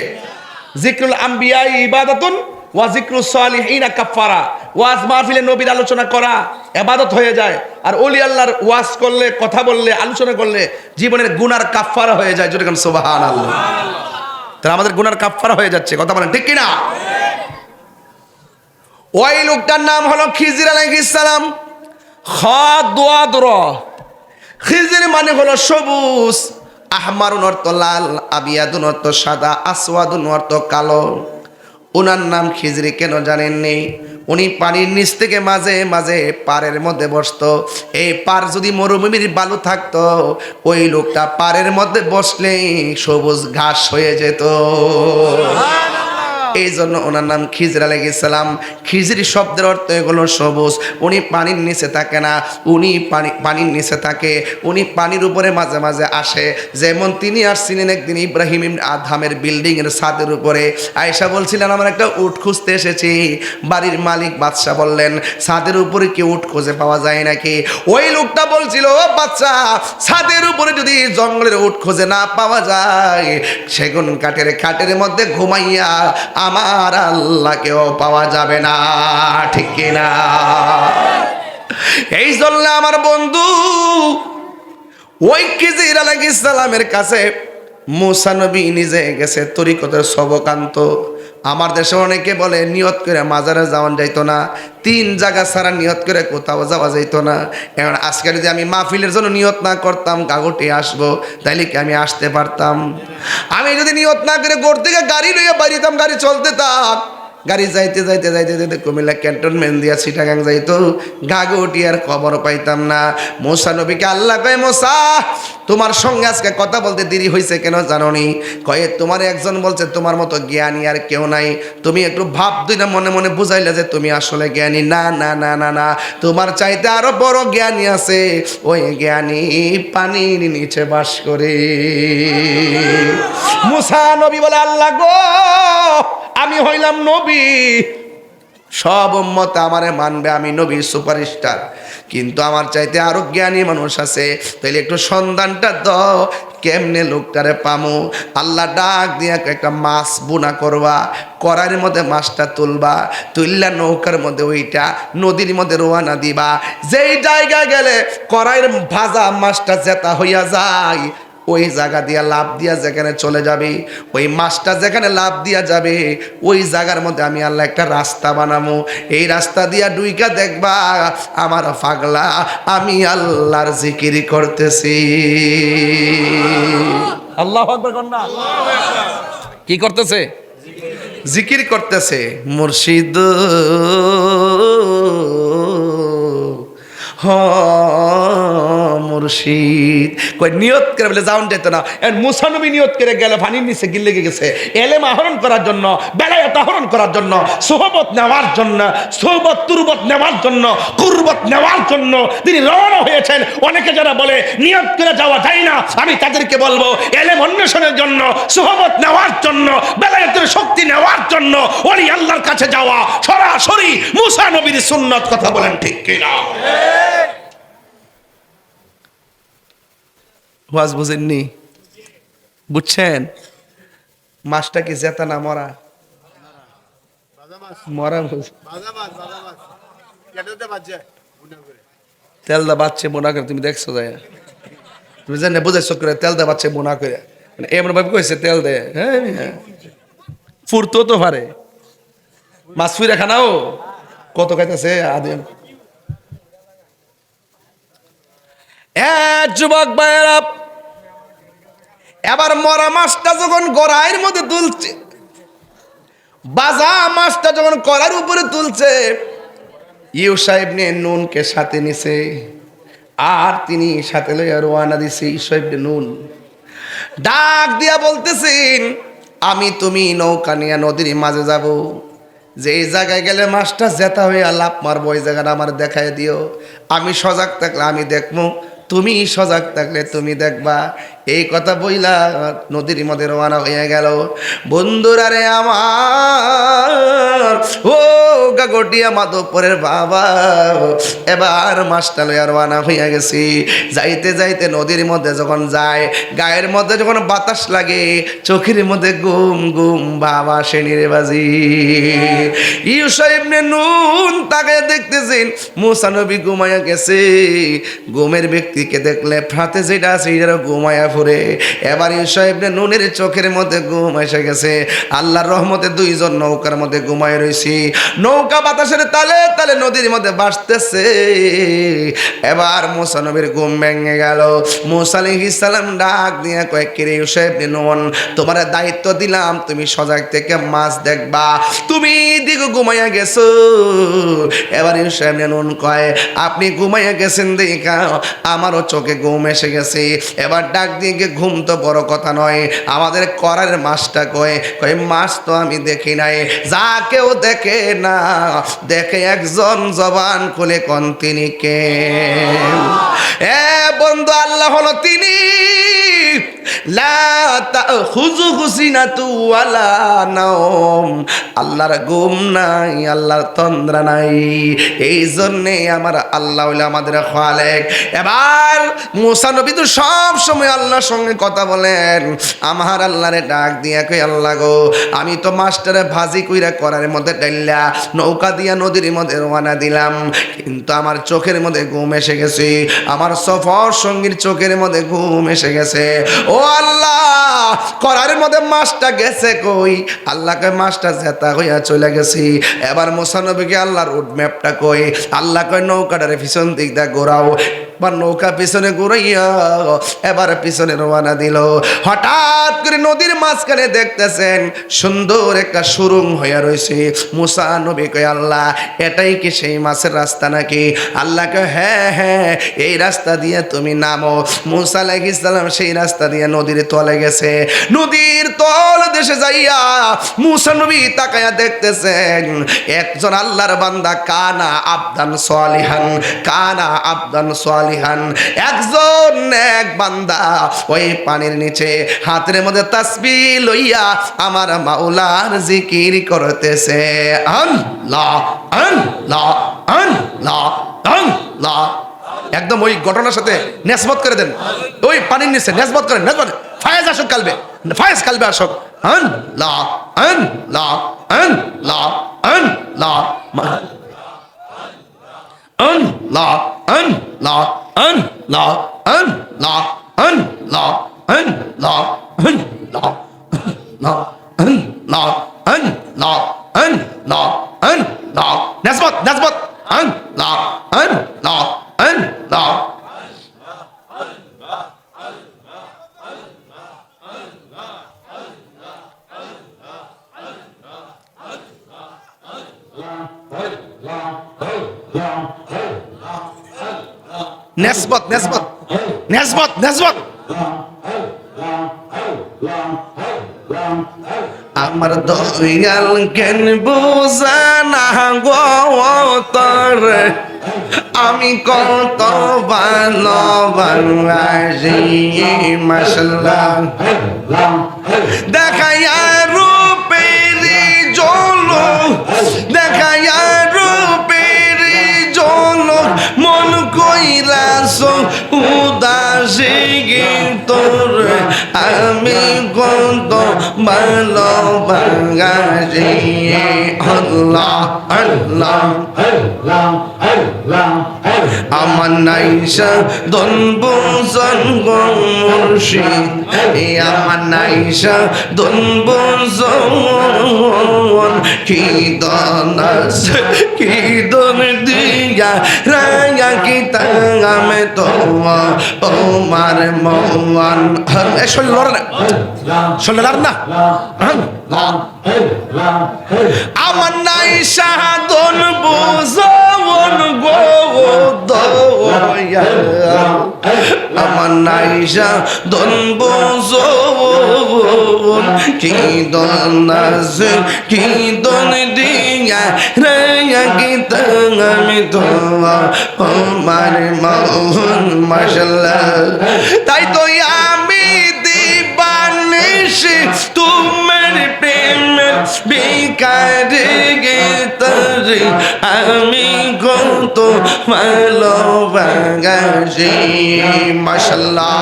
Speaker 1: জিকরুল আম্বিয়া ইবাদাতুন ওয়া জিকরুস সালিহিনা কাফারা। ওয়াজ মাহফিলে নবীর আলোচনা করা ইবাদত হয়ে যায়, আর ওলি আল্লাহর ওয়াজ করলে, কথা বললে, আলোচনা করলে জীবনের গুনার কাফারা হয়ে যায়। যেরকম সুবহানাল্লাহ, তাহলে আমাদের গুনার কাফারা হয়ে যাচ্ছে, কথা বলেন ঠিক কিনা? ওই লোকটার নাম হলো খিজির আলাইহিস সালাম। খাদওয়াদর, খিজির মানে হলো সবুজ, আহমারুন অর্থ লাল, আবিয়াদুন অর্থ সাদা, আসওয়াদুন অর্থ কালো। ওনার নাম খিজরি কেন জানেননি? উনি পানির নিচ থেকে মাঝে মাঝে পাড়ের মধ্যে বসতো। এই পাড় যদি মরুভূমির বালু থাকতো, ওই লোকটা পাড়ের মধ্যে বসলেই সবুজ ঘাস হয়ে যেত। এই জন্য ওনার নাম খিজির আলাইহিস সালাম। খিজির শব্দের অর্থ এগুলো সবুজ। উনি পানির নিচে থাকে না, উনি পানির নিচে থাকে, উনি পানির উপরে মাঝে মাঝে আসে। যেমন তিনি আসছিলেন একদিন ইব্রাহিম ইবনে আদহামের বিল্ডিং এর ছাদের উপরে, আয়েশা বলছিলেন আমার একটা উট খুঁজতে এসেছি। বাড়ির মালিক বাদশা বললেন ছাদের উপরে কি উট খুঁজে পাওয়া যায় নাকি? ওই লোকটা বলছিল, ও বাচ্চা, ছাদের উপরে যদি জঙ্গলের উট খুঁজে না পাওয়া যায়, সেগুন কাঠের মধ্যে ঘুমাইয়া আমার আল্লাহকেও পাওয়া যাবে না, ঠিক কিনা? এই জন্য আমার বন্ধু ওই খিজির আলাইহিস সালামের কাছে মুসা নবী নিজে গেছে তরিকতের সবকান্ত। আমার দেশে অনেকে বলে নিয়ত করে মাজারে যাওয়া যাইতো না, 3 জায়গা ছাড়া নিয়ত করে কোথাও যাওয়া যাইতো না। এখন আজকে যদি আমি মাহফিলের জন্য নিয়ত না করতাম গাগুটি আসবো, তাইলে কি আমি আসতে পারতাম? আমি যদি নিয়ত না করে গোড় থেকে গাড়ি লইয়া বাড়িতাম, গাড়ি চলতে থাক, গাড়ি যাইতে যাইতে যাইতে যাইতে কুমিল্লা ক্যান্টনমেন্ট দিয়া চিটাগাং যাইতো, গাগুটি আর খবর পাইতাম না। মুসা নবীকে আল্লাহ কয়, মুসা তোমার সঙ্গে আজকে কথা বলতে দেরি হয়েছে কেন জানো নি? কয়ে তোমার একজন বলছে তোমার মতো জ্ঞানী আর কেউ নাই। তুমি একটু ভাব দুই না মনে মনে বুঝাইলে যে তুমি আসলে জ্ঞানী। না না না না না, তোমার চাইতে আরো বড় জ্ঞানী আছে, ওই জ্ঞানী পানির নিচে বাস করে। মুসা নবী বলে, আল্লাহ গো, আমি হইলাম নবী, সব উম্মত আমারে মানবে, আমি নবী সুপারস্টার, কিন্তু আমার চাইতে আরো জ্ঞানী মানুষ আছে, তাইলে একটু সন্ধানটা দাও, কেমনে লোকটারে পামু? আল্লাহ ডাক দিয়া একটা মাছ বুনা করবা, কড়াইয়ের মধ্যে মাছটা তুলবা, তুললা নৌকার মধ্যে ওইটা নদীর মধ্যে রোয়ানা দিবা। যেই জায়গায় গেলে কড়াইয়ের ভাজা মাছটা জেতা হইয়া যায়, ওই জায়গা দিয়া লাভ দিয়া যেখানে চলে যাবে, ওই মাছটা যেখানে লাভ দিয়া যাবে, ওই জায়গার মধ্যে আমি আল্লাহ একটা রাস্তা বানাবো। এই রাস্তা দিয়া ডুইকা দেখবা আমার পাগলা আমি আল্লাহর জিকির করতেছি। আল্লাহু আকবার কন্যা, কি করতেছে? জিকির করতেছে। মুর্শিদ মুর্শিদ কই নিয়ত করে বলে যাওন যেত না। মুসা নবী নিয়ত করে গেলে পানির নিচে লেগে গেছে, এলেম আহরণ করার জন্য, বেলায়েত আহরণ করার জন্য, সোহবত নেওয়ার জন্য, সোহবত তুরবত নেওয়ার জন্য, কুরবত নেওয়ার জন্য তিনি রওনা হয়েছেন। অনেকে যারা বলে নিয়ত করে যাওয়া যায় না, আমি তাদেরকে বলবো এলেম অন্বেষণের জন্য, সোহবত নেওয়ার জন্য, বেলায়েতের শক্তি নেওয়ার জন্য ওলি আল্লাহর কাছে যাওয়া সরাসরি মুসা নবীর সুন্নাত। কথা বলেন ঠিক কিনা? ওয়াজ বুঝেননি? বুঝছেন? মাছটা কি জেতা না মরা? মরা তেল দা বাচ্চে বোনা করে, তুমি দেখছো যায়, তুমি জানে বুঝাইছো করে তেল দা বাচ্চে বোনা করে, এমন ভাবে কইছে তেল দে, হ্যাঁ ফুরতো তো পারে মাছ ফুইরা খানাও কত খাইতেছে আদি। যুবক ভাইয়েরা, এবার মরা মাছটা যখন গড়াইয়ের মধ্যে তুলছে, বাজা মাছটা যখন কড়ার উপরে তুলছে, ইউসা ইবনে নুনকে সাথে নিছে, আর তিনি সাথে লইয়া রওনা দিছে। ইউসা ইবনে নুন ডাক দিয়া বলতেছেন, আমি তুমি নৌকা নিয়ে নদীর মাঝে যাব, যে এই জায়গায় গেলে মাছটা জেতা হয়ে লাভ মারবো, ওই জায়গাটা আমার দেখায় দিও। আমি সজাগ থাকলে আমি দেখবো, তুমি সজাগ থাকলে তুমি দেখবা। এই কথা বইলা নদীর মধ্যে রওনা হয়ে গেল। বন্ধুরা রে আমার, ও গাগটিয়া মাধবপুরের বাবা, এবার মাছটা লইয়া রওনা হইয়া গেছি। যাইতে যাইতে নদীর মধ্যে যখন যায়, গায়ের মধ্যে যখন বাতাস লাগে, চোখের মধ্যে ঘুম ঘুম বাবা শ্রেণীর বাজি। ইউসা ইবনে নুন তাকে দেখতেছেন মুসা নবী ঘুমাইয়া গেছে। ঘুমের ব্যক্তিকে দেখলে ফাতে যেটা আছে এটারও ঘুমাইয়া ফুরে। এবার ইউসা ইবনে নুনের চোখের মধ্যে ঘুম এসে গেছে। আল্লাহর রহমতে দুইজন নৌকার মধ্যে ঘুমায় রয়েছি। নৌকা বাতাসের তালে তালে নদীর মধ্যে ভাসতেছে। এবার মুসা নবীর ঘুম ভেঙে গেল। মুসা আলাইহিস সালাম ডাক দিয়ে কয়, কিরে ইউসা ইবনে নুন, তোমার দায়িত্ব দিলাম, তুমি সজাগ থেকে মাছ দেখবা, তুমি দিকে ঘুমাইয়া গেছো। এবার ইউসা ইবনে নুন কয়, আপনি ঘুমাইয়া গেছেন দেখা আমারও চোখে ঘুম এসে গেছে। এবার ডাক দিয়ে ঘুম তো বড় কথা নয়, আমাদের করার মাছটা কয়। কয় মাছ তো আমি দেখি নাই, যা কেউ দেখে না, দেখে একজন জবান খুলে কোন তিনি কে? এ বন্ধু, আল্লাহ হলো তিনি। লা তাখুযুহু সিনাতু ওয়ালা নাওম, আল্লাহর ঘুম নাই, আল্লাহর তন্দ্রা নাই। এই জন্যে আমার আল্লাহ হইলো আমাদের খালেক। এবার মুসা নবী তো সব সময় আল্লাহর সঙ্গে কথা বলেন। আমার আল্লাহরে ডাক দিয়া কই, আল্লাহ গো, আমি তো মাস্টারে ভাজি কইরা করার মধ্যে ডাইলা নৌকা দিয়া নদীর মধ্যে রওনা দিলাম, কিন্তু আমার চোখের মধ্যে ঘুম এসে গেছে, আমার সফর সঙ্গীর চোখের মধ্যে ঘুম এসে গেছে। ও আল্লাহ, করার মধ্যে মাছটা গেছে কই? আল্লাহকে মাছটা জেতা হইয়া চলে গেছি। এবার মুসা নবীকে আল্লাহর রুট ম্যাপটা কই। আল্লাহ কয়, নৌকাটারে পিছন দিক দিয়ে ঘোরাও। এবার নৌকা পিছনে ঘুরাইয়া এবার পিছনে রওনা দিল। হঠাৎ করে নদীর মাঝখানে দেখতেছেন সুন্দর একটা সুরুং হইয়া রয়েছে। মুসা নবী কয়, আল্লাহ, এটাই কি সেই মাছের রাস্তা নাকি? আল্লাহ কয়, হ্যাঁ হ্যাঁ, এই রাস্তা দিয়ে তুমি নামো। মুসা আলাইহিস সালাম সেই রাস্তা দিয়ে নদীর তলে গেছে। নদীর তল দেশে যাইয়া মুসা নবী তাকায়া দেখতেছেন একজন আল্লাহর বান্দা, কানা আবদান সালিহান, কানা আবদান সালিহান, একজন এক বান্দা ওই পানির নিচে হাতের মধ্যে তাসবিহ লইয়া আমার মাওলার জিকির করতেছে। আল্লাহ আল্লাহ আল্লাহ আল্লাহ। একদম ওই ঘটনার সাথে নেসবত করে দেন, ওই পানির নিচে নেসবত করেন, নেসবত। ফায়েজ আসুক কালবে, ফায়েজ কালবে আসুক। আল্লাহ আল্লাহ আল্লাহ আল্লাহ আল্লাহ আল্লাহ আল্লাহ আল্লাহ আল্লাহ আল্লাহ আল্লাহ আল্লাহ আল্লাহ আল্লাহ আল্লাহ। নেসবত নেসবত। আল্লাহ আল্লাহ আল্লাহ। নেসবত নেসবত নেসবত নেসবত। আমার দয়াল কেন বোঝানা গো তোর, আমি কত ভালোবাসি মাশাআল্লাহ। দেখাইয়া রূপের ঝলক, দেখাইয়া রূপের ঝলক, মন কইরাছ উদাসী তোর, আমি কত ভালোবাসি। আল্লাহ আল্লাহ আল্লাহ আল্লাহ। আমার নাইসা দন বোঝন গো মুর্শিদ, আমার নাইসা দন বোঝন, কি দন আছে কি দন দিয়া রাঙা কি তাঙামে তোমার মন। শরীর লড়ে না, শরীর লড়ে না। আমার নাই সাধন বোঝন গো দয়াল, আমার নাই সাধন বোঝন, কি দন আছে কি দন দিয়া রে কি আমি তো আমার মন মাশাআল্লাহ। তাই তো আমি দিবানিশি তোমার প্রেমের ভিখারি গীতারি, আমি কত ভালোবাসি মাশাআল্লাহ।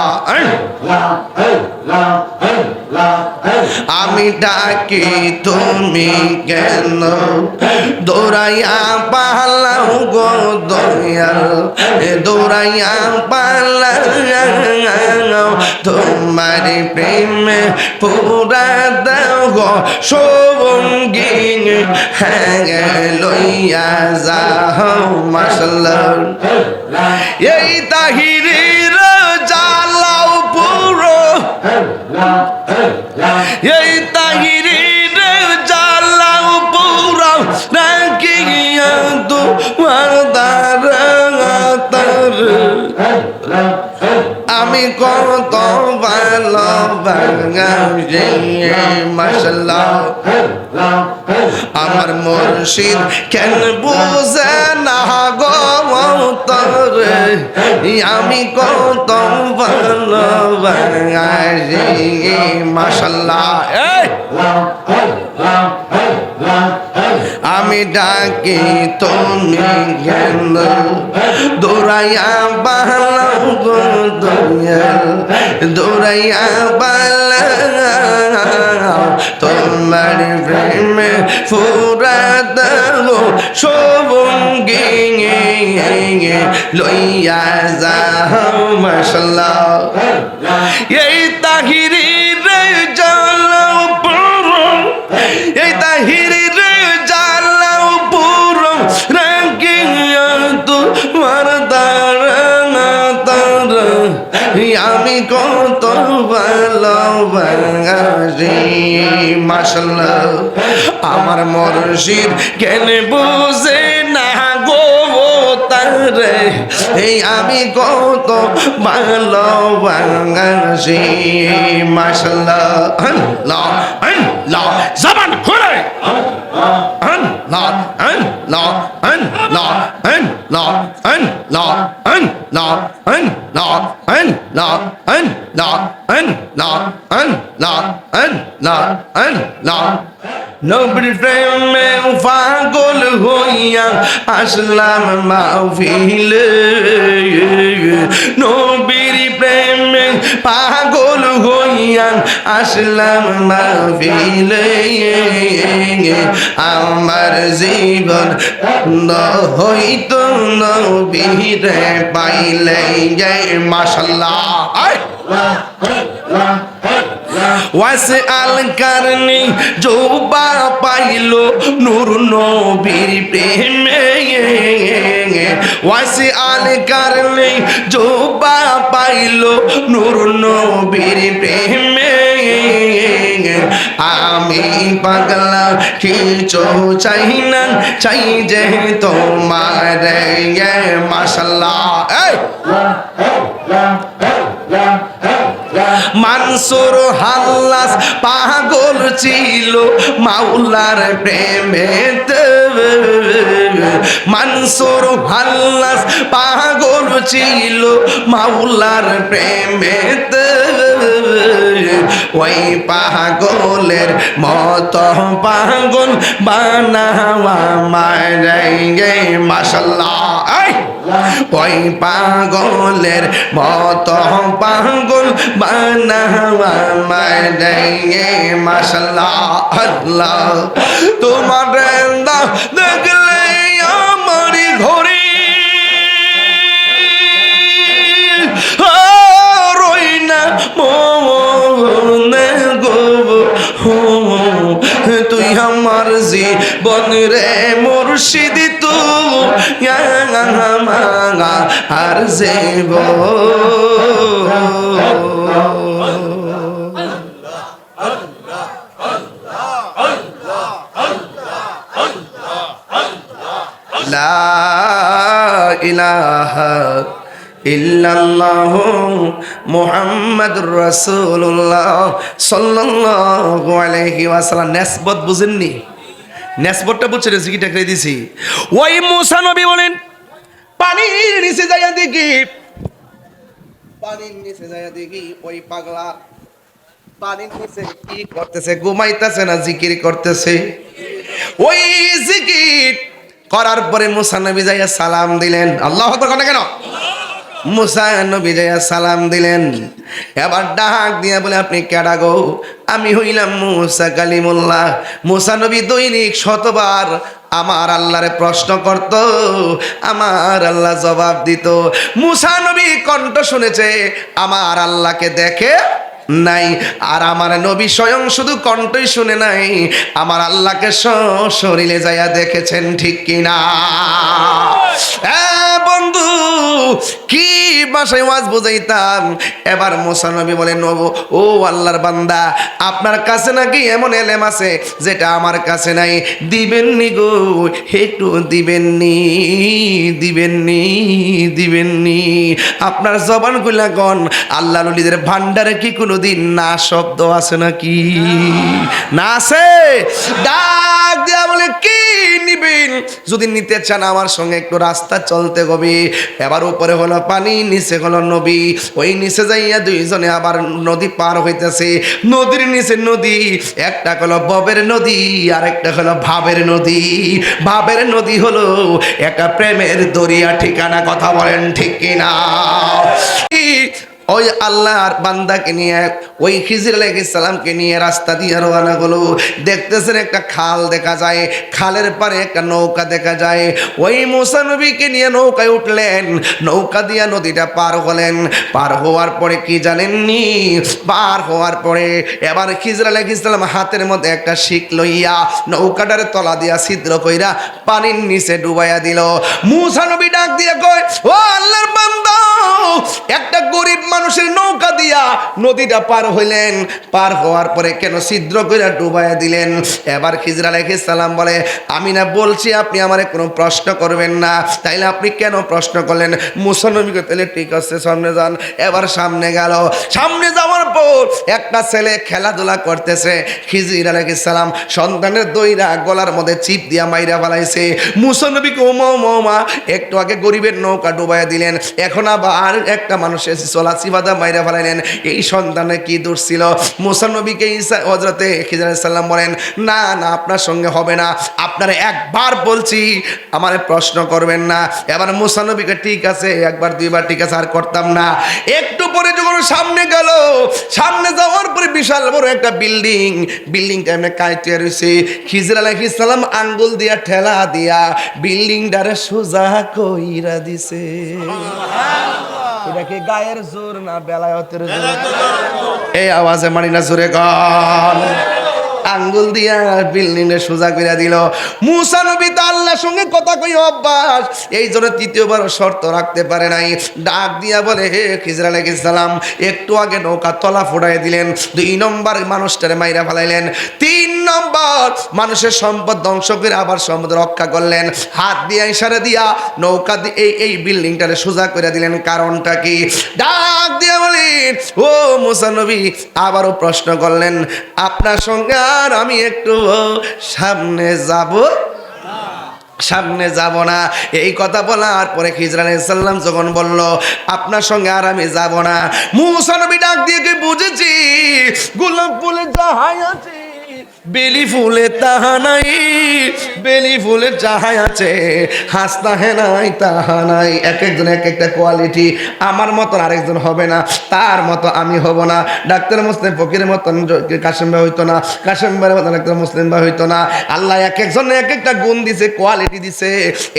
Speaker 1: আমি ডাকি তুমি কেন দৌড়াইয়া পালাও গো দয়াল, দৌড়াইয়া পালাও তোমার প্রেমে পুরা দাও গো সঙ্গী, হ্যাঁ লইয়া যাও মাশাআল্লাহ। এই তাহিরির জ্বালাও পুরো, এই তাহিরির জ্বালাও পুরো রাখিয়া তোমার দ্বারাতার, আমি কত ভালোবাসি মাশাআল্লাহ। আমার মুর্শিদ কেন বুঝে না গো তরে, আমি কত ভালোবাসি মাশাআল্লাহ। আমি ডাকি তুমি কেন দৌড়াইয়া পালাও গো দয়াল, দৌড়াইয়া পালাও তোমার প্রেমে পুরা দাও সঙ্গী, লইয়া যাও মাশাআল্লাহ। এই তাহিরির জ্বালাও পুরো, এই তাহিরির জ্বালাও পুরো রাখিয়া তোমার দ্বারাতার, আমি কত ভালোবাসি মাশাআল্লাহ। আমার মুর্শিদ কেন বুঝে না গো তারে, এই আমি কত ভালোবাসি মাশাআল্লাহ। আল্লাহ আল্লাহ জবান খুলে আল্লাহ আল্লাহ আল্লাহ আল্লাহ আল্লাহ আল্লাহ আল্লাহ আল্লাহ আল্লাহ আল্লাহ আল্লাহ আল্লাহ আল্লাহ। নবীর প্রেমে পাগল হইয়া আসলাম মাহফিলে, নবীর প্রেমে পাগল হইয়া আসলাম মাহফিলে, আমার জীবন হইত নবীরে পাইলে মাশাআল্লাহ। ওয়াসে আল কারনি জোবা পাইল নূর নবীর প্রেমে, ওয়াসে আল কারনি জোবা পাইল নূর নবীর প্রেমে, আমি পাগলা কিছু চাই না, চাই যে তোমার মাশাআল্লাহ। মানসুর হাল্লাস পাগল ছিল মাওলার প্রেমেতে, মানসুর হাল্লাস পাগল ছিল মাওলার প্রেমেতে, ওই পাগলের মত পাগল বানাওয়া মারে মাশাআল্লাহ। ওই পাগলের মত পাগল বানাওয়া মারে মাশাআল্লাহ। আল্লাহ তোমার দেখলে আমার ঘরে রই না মনে গো, তুই আমার জীবন রে মুর্শিদ তুই আর জীবন। ইলাহা ইল্লাল্লাহু মুহাম্মাদুর রাসূলুল্লাহ সাল্লাল্লাহু আলাইহি ওয়াসাল্লাম। নিসবত বুঝেননি? নিসবতটা বুঝছেন? জিকিরটা করে দিছি। ওই মুসা নবী বলেন পানির নিচে যাইয়া দেখি, পানির নিচে যাইয়া দেখি ওই পাগলা পানির নিচে কি করতেছে? ঘুমাইতেছে না জিকির করতেছে? ওই জিকির করার পরে মুসা নবী যাইয়া সালাম দিলেন। আল্লাহু আকবার কেন কেন? মুসা নবী যাইয়া সালাম দিলেন। এবার ডাক দিয়া বলে আপনি কেডা গো? আমি হইলাম মুসা কালিমুল্লাহ। মুসা নবী দৈনিক শতবার আমার আল্লাহরে প্রশ্ন করত, আমার আল্লাহ জবাব দিত। মুসা নবী কণ্ঠ শুনেছে, আমার আল্লাহকে দেখে নাই। আর আমার নবী স্বয়ং শুধু কণ্ঠই শুনে নাই, আমার আল্লাহকে শরীরে যাইয়া দেখেছেন। ঠিক কিনা বন্ধু? কি ভাষায় ওয়াজ বুঝাইতাম। এবার মুসা নবী বলেন ও আল্লাহর বান্দা, আপনার কাছে নাকি এমন এলেম আছে যেটা আমার কাছে নাই, দিবেননি গো? একটু দিবেননি, দিবেননি, দিবেননি? আপনার জবান গুলা গন। আল্লাহ নবীদের ভান্ডারে কি কোনোদিন না শব্দ আছে নাকি? না আছে? ডাক দিয়া বলে কি নিবেন? যদি নিতে চান আমার সঙ্গে একটু রাস্তা চলতে হবে। এবার উপরে হলো পানি, নিচে হলো নবী। ওই নিচে যাইয়া দুইজনে আবার নদী পার হইতেছে। নদীর নিচে নদী, একটা হলো ববের নদী আর একটা হলো ভাবের নদী। ভাবের নদী হলো একটা প্রেমের দরিয়া। ঠিকানা কথা বলেন ঠিক কিনা? ওই আল্লাহর বান্দাকে নিয়ে, ওই খিজির আলাইহিস সালামকে নিয়ে রাস্তা দিয়ে রওনা হলো। দেখতেছেন একটা খাল দেখা যায়, খালের পারে একটা নৌকা দেখা যায়। ওই মুসা নবীকে নিয়ে নৌকায় উঠলেন, নৌকা দিয়া নদীটা পার হলেন। পার হওয়ার পরে কি জানেননি? পার হওয়ার পরে এবার খিজির আলাইহিস সালাম হাতের মধ্যে একটা শিক লইয়া নৌকাটার তলা দিয়া ছিদ্র কইরা পানির নিচে ডুবাইয়া দিল। মুসা নবী ডাক দিয়া কয়, ও আল্লাহর বান্দা, একটা গরিব মানুষের নৌকা দিয়া নদীটা পার হইলেন, পার হওয়ার পরে কেন ছিদ্র করে ডুবাইয়া দিলেন? এবার খিজির আলাইহিস সালাম বলে, আমি না বলছি আপনি আমারে কোনো প্রশ্ন করবেন না, তাইলে আপনি কেন প্রশ্ন করলেন? মুসা নবী কইলেন তাহলে ঠিক আছে সামনে যান। এবার সামনে গেল। সামনে যাওয়ার পর একটা ছেলে খেলাধুলা করতেছে। খিজির আলাইহিস সালাম সন্তানের দইরা গলার মধ্যে চিপ দিয়া মাইরা ফেলাইছে। মুসা নবীকে ওমা একটু আগে গরিবের নৌকা ডুবাইয়া দিলেন, এখন আবার একটা মানুষের চলা চিবাদা মাইরা ফেলাইলেন। এই সন্তানে কি দোষ ছিল? মুসা নবীকে হযরতে খিজির আলাইহিস সালাম বলেন, না না আপনার সঙ্গে হবে না, আপনারা একবার বলছি আমার প্রশ্ন করবেন না। এবার মুসা নবীকে ঠিক আছে একবার দুইবার ঠিক আছে আর করতাম না। একটু পরে যখন সামনে গেল, সামনে যাওয়ার পরে বিশাল বড় একটা বিল্ডিং, বিল্ডিংটা এমনি কাইটে রয়েছে। খিজির আলাইহিস সালাম আঙ্গুল দিয়া ঠেলা দিয়া বিল্ডিংটারে সোজা কইরা দিছে। এটা কি গায়ের জোর না বেলায়েতের জোর? এই আওয়াজে মানি না জোরে গান। আঙ্গুল দিয়া বিল্ডিং এ সোজা করে দিল। মুসা নবী তো আল্লাহর সঙ্গে কথা কই অভ্যাস, এই জন্য তৃতীয়বার শর্ত রাখতে পারে নাই। ডাক দিয়া বলে, হে খিজির আলাইহিস সালাম, একটু আগে নৌকা তলা ফুটাই দিলেন, 2 নম্বর মানুষটারে মাইরা ফেলাইলেন, 3 নম্বর মানুষের সম্পদ ধ্বংস করে আবার সম্পদ রক্ষা করলেন। হাত দিয়া ইশারা দিয়া নৌকা দিয়ে এই বিল্ডিংটারে সোজা করে দিলেন। কারণটা কি? ডাক দিয়া বলেন, ও মুসা নবী আবারও প্রশ্ন করলেন, আপনার সঙ্গে আর আমি একটু সামনে যাব? সামনে যাব না। এই কথা বলার পরে খিজির আলাইহিস সালাম যখন বলল, আপনার সঙ্গে আর আমি যাব না, মুসা নবী ডাক দিয়ে কি বুঝেছি, গোলাপ ফুলে যাহাই আছে বেলি ফুলে তাহা নাই, বেলি ফুলে যাহাই আছে হাসতা হে নাই তাহা নাই। এক একজন এক একটা কোয়ালিটি। আমার মতন আরেকজন হবে না, তার মতো আমি হব না। ডাক্তার মুসলিম ফকিরের মতন কাশেম ভাই হইতো না, কাশেম ভাইয়ের মতন একটা মুসলিম ভাই হইতো না। আল্লাহ এক একজনে এক একটা গুণ দিছে, কোয়ালিটি দিছে।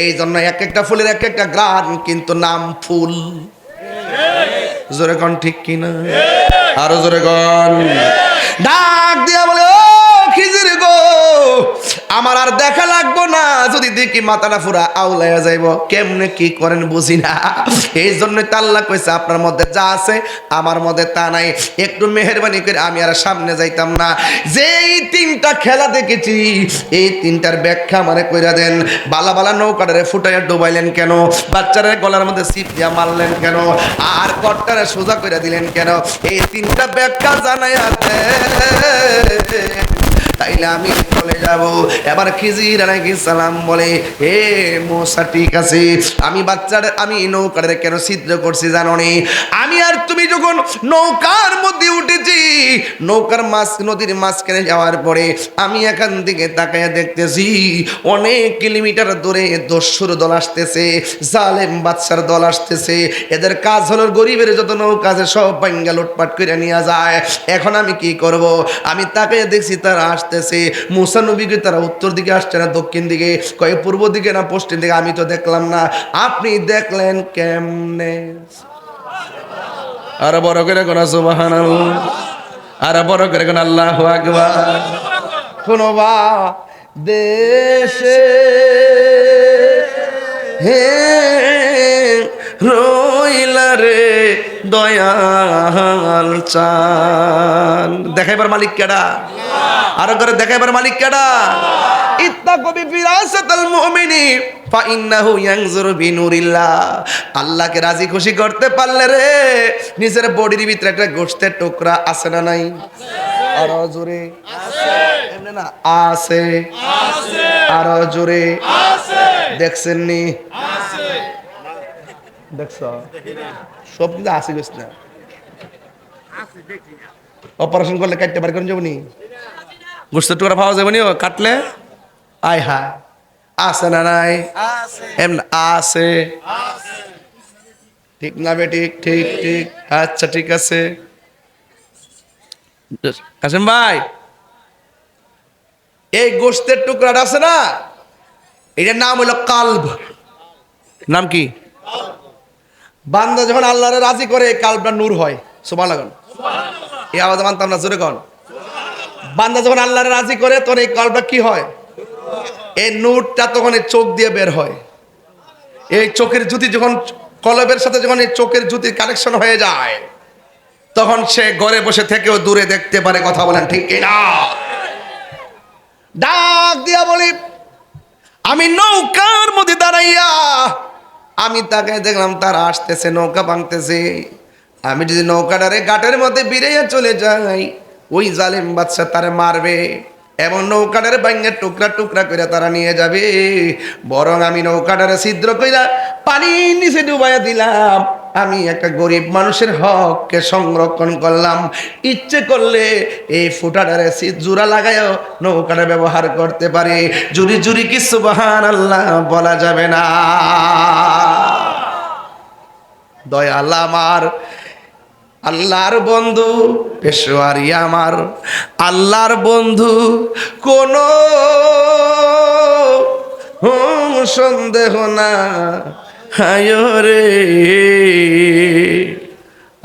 Speaker 1: এই জন্য এক একটা ফুলের এক একটা গ্রান, কিন্তু নাম ফুল। জোরে কন ঠিক কিনা? আরো জোরে কন। ডাক দিয়া বলে, ও খিজির গো, আমার আর দেখা লাগবো না, যদি দেখি মাথাটা পুরা আউলাইয়া যাইব, কেমনে কি করেন বুঝি না। এই জন্য তো আল্লাহ কইছে আপনার মধ্যে যা আছে আমার মধ্যে তা নাই, একটু মেহেরবানি করে আমি আর সামনে যাইতাম না। যেই তিনটা খেলা দেখেছি এই তিনটার ব্যাখ্যা আমারে কইরা দেন। বালা বালা নৌকাটারে ফুটাইয়া ডুবাইলেন কেন? বাচ্চারে গলার মধ্যে সিপ দিয়া মারলেন কেন? আর কট্টারে সোজা কইরা দিলেন কেন? এই তিনটা ব্যাখ্যা জানাইয়া দেন, তাইলে আমি চলে যাব। এবার খিজির আলাইহিস সালাম বলে, হে মুসা ঠিক আছে, আমি নৌকারে কেন ছিদ্র করছি জানো নি? আমি আর তুমি যখন নৌকার মধ্যে উঠেছি, নৌকার নদীর মাঝখানে যাওয়ার পরে আমি এখান থেকে তাকাইয়া দেখতেছি অনেক কিলোমিটার দূরে দস্যুর দল আসতেছে, জালেম বাদশার দল আসতেছে। এদের কাজ হলো গরিবের যত নৌকা আছে সব ভাঙ্গা লুটপাট করে নিয়ে যায়। এখন আমি কি করব? আমি তাকাইয়া দেখছি তারা আসতেছে। মুসা নবীকে তারা উত্তর দিকে আসছে না দক্ষিণ দিকে, কয়ে পূর্ব দিকে না পশ্চিম দিকে, আমি তো দেখলাম না। আপনি দেখলেন কেমনে? আর বড় করে কোন সুবহানাল্লাহ, আর বড় করে কোন আল্লাহু আকবার। কোন বা দেশে হে রইলা রে দয়াল চান। দেখাইবার মালিক কেডা? আরো করে দেখাইবার মালিক কেডা? ইত্তাকু বিফিরাসাতাল মুমিনি ফাইন্নাহু ইয়ানজুরু বিনুরিল্লাহ। আল্লাহকে রাজি খুশি করতে পারলে রে নিজের বডির ভিতরে একটা গোশতের টুকরা আছে না নাই? আরো জোরে আছে। এমনি না আছে, আরো জোরে আছে। দেখছেন নি? আছে। দেখছ? সব কিন্তু আছে গোশত না। আছে দেখি না। অপারেশন করলে কাটতে পারে কোন যাবনি? গোশতের টুকরা পাওয়া যাবে নি কাটলে? আয় হা, আছে না নাই? আছে। এমনি আছে। ঠিক না বে? ঠিক ঠিক ঠিক। আচ্ছা ঠিক আছে। কাসেম ভাই, এই গোশতের টুকরাটা আছে না, এটার নাম হলো কালব। নাম কি? বান্দা যখন আল্লাহরে রাজি করে কালবটা নূর হয়। সুবহানাল্লাহ। এই আওয়াজ মানতাম না, জোরে কোন। বান্দা যখন আল্লাহরে রাজি করে তখন এই কালবটা কি হয়? এই নূরটা তখন এই চোখ দিয়ে বের হয়। এই চোখের জ্যোতি যখন কলবের সাথে যখন এই চোখের জ্যোতির কানেকশন হয়ে যায়, তখন সে ঘরে বসে থেকেও দূরে দেখতে পারে। কথা বলেন ঠিক কিনা? ডাক দিয়া বলি, আমি নৌকার মধ্যে দাঁড়াইয়া আমি তাকে দেখলাম তারা আসতেছে, নৌকা ভাঙতেছে। আমি যদি নৌকাটারে ঘাটের মধ্যে বিড়াইয়া চলে যাই, ওই জালেম বাদশা তারে মারবে এবং নৌকাটারে ভাঙে টুকরা টুকরা করে তারা নিয়ে যাবে। বরং আমি নৌকাটারে ছিদ্র কইরা পানির নিচে ডুবাইয়া দিলাম। আমি একটা গরিব মানুষের হককে সংরক্ষণ করলাম। ইচ্ছে করলে এই ফুটাটারে জোড়া লাগাইও নৌকাটা ব্যবহার করতে পারে। জুরি জুরি কি সুবহানাল্লাহ বলা যাবে না? দয়াল আমার, আল্লাহর বন্ধু পেশোয়ারি আমার, আল্লাহর বন্ধু কোনো সন্দেহ না। হায় রে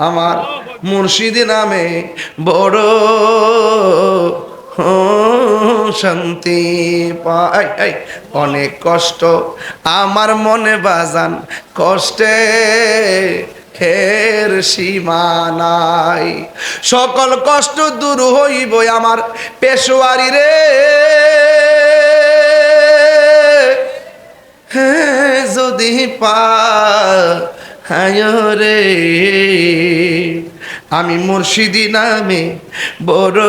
Speaker 1: আমার মুর্শিদ নামে বড় শান্তি পাই। অনেক কষ্ট আমার মনে বাজান, কষ্টে হের সীমা নাই। সকল কষ্ট দূর হইব আমার পেশোয়ারি রে। হ্যাঁ যদি পায় রে আমি মুর্শিদি নামে বড়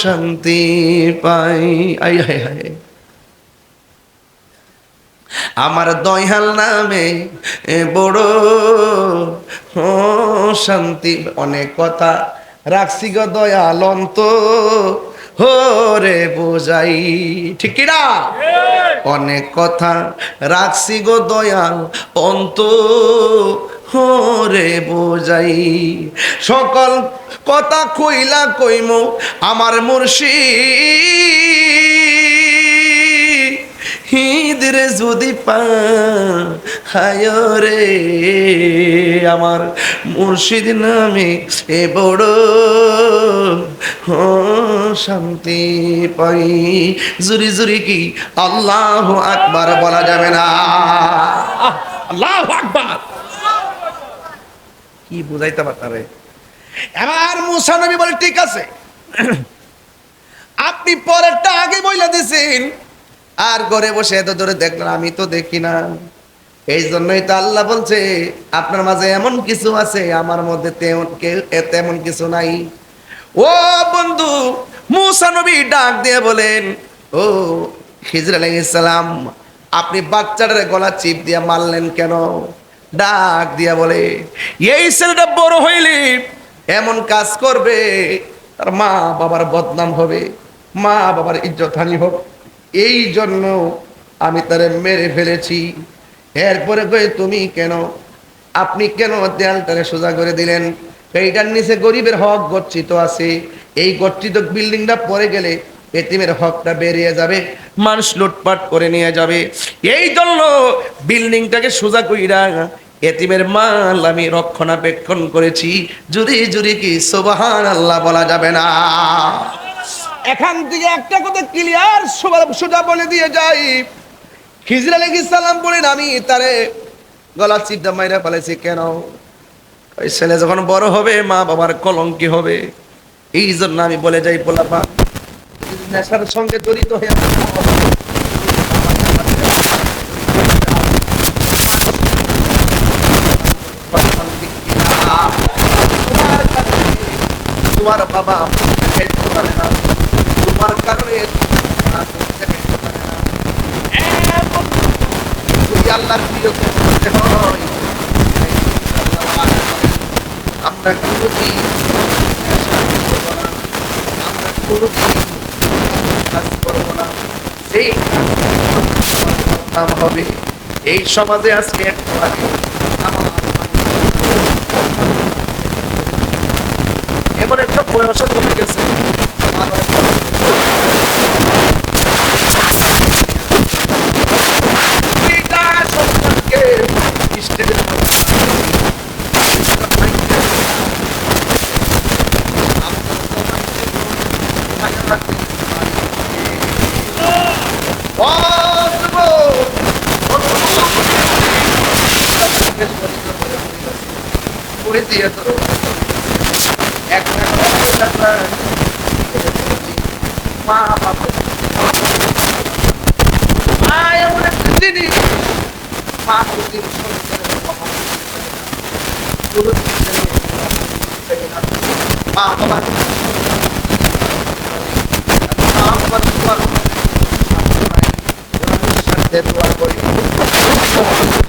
Speaker 1: শান্তি পাই। আই হায় হায়, আমার দয়াল নামে বড় শান্তি। অনেক কথা রাখছি গো দয়াল অন্ত হরে বোঝাই। ঠিক কিনা? অনেক কথা রাখছি গো দয়াল অন্ত হরে বোঝাই। সকল কথা কইলা কইমু আমার মুর্শিদ হিদরে যদি পায় রে আমার মুর্শিদ নামে এ বড় ও শান্তি পাই। জুরি জুরি কি আল্লাহু আকবার বলা যাবে না? আল্লাহু আকবার কি বুঝাইতে পারে? এবার মুসা নবী বলে ঠিক আছে, আপনি পরেরটা আগে বইলা দিছেন, আর ঘরে বসে এত দূরে দেখলেন, আমি তো দেখি না। এই জন্যই তো আল্লাহ বলছে আপনার মাঝে এমন কিছু আছে, আমার মধ্যে তেমন কিছু নাই। ও বন্ধু, মুসা নবী ডাক দিয়ে বলেন, ও খিজর আলাইহিস সালাম, আপনি বাচ্চাটার গলা চিপ দিয়ে মারলেন কেন? ডাক দিয়া বলে, এই ছেলেটা বড় হইলে এমন কাজ করবে, তার মা বাবার বদনাম হবে, মা বাবার ইজ্জতহানি হবে, এই জন্য আমি তারে মেরে ফেলেছি। এরপরে কই তুমি কেন, আপনি কেন দেয়ালটারে সোজা করে দিলেন? এইটার নিচে গরিবের হক গচ্ছিত আছে, এই গচ্ছিত বিল্ডিংটা পড়ে গেলে এতিমের হকটা বেরিয়ে যাবে, মানুষ লুটপাট করে নিয়ে যাবে, এই জন্য বিল্ডিংটাকে সোজা কইরা এতিমের মাল আমি রক্ষণাবেক্ষণ করেছি। জুরি জুরি কি সুবহানাল্লাহ বলা যাবে না? এখান থেকে একটা কথা ক্লিয়ার সোজা বলে দিয়ে যাই, খিজর আলাইহিস সালাম বলেন, আমি তারে গলা চিপটা মাইরা ফেলেছি কেন? ওই ছেলে যখন বড় হবে মা বাবার কলঙ্কি হবে, এই জন্য আমি বলে যাই, পোলাপা নেশার সঙ্গে জড়িত হয়ে তোমার বাবা খেলতে পারে না, তোমার কারণে আল্লাহর প্রিয় করতে হয়। আমরা কোনোদিন কাজ করবো না, সেই কাজ হবে। এই সমাজে আজকে একটু আগে এমন একটা বয়স হয়ে গেছে,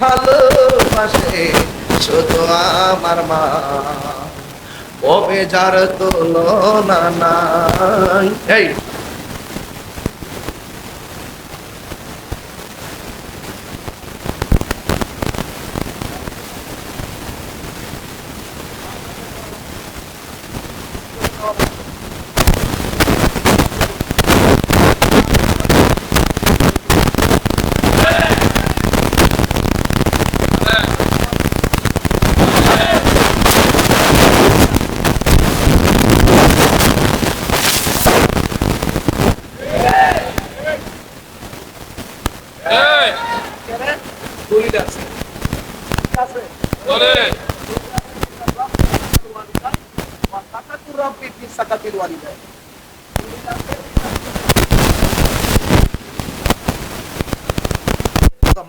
Speaker 1: ভালোবাসে শুধু আমার মা, ও বেজার তুলনা নাই। এই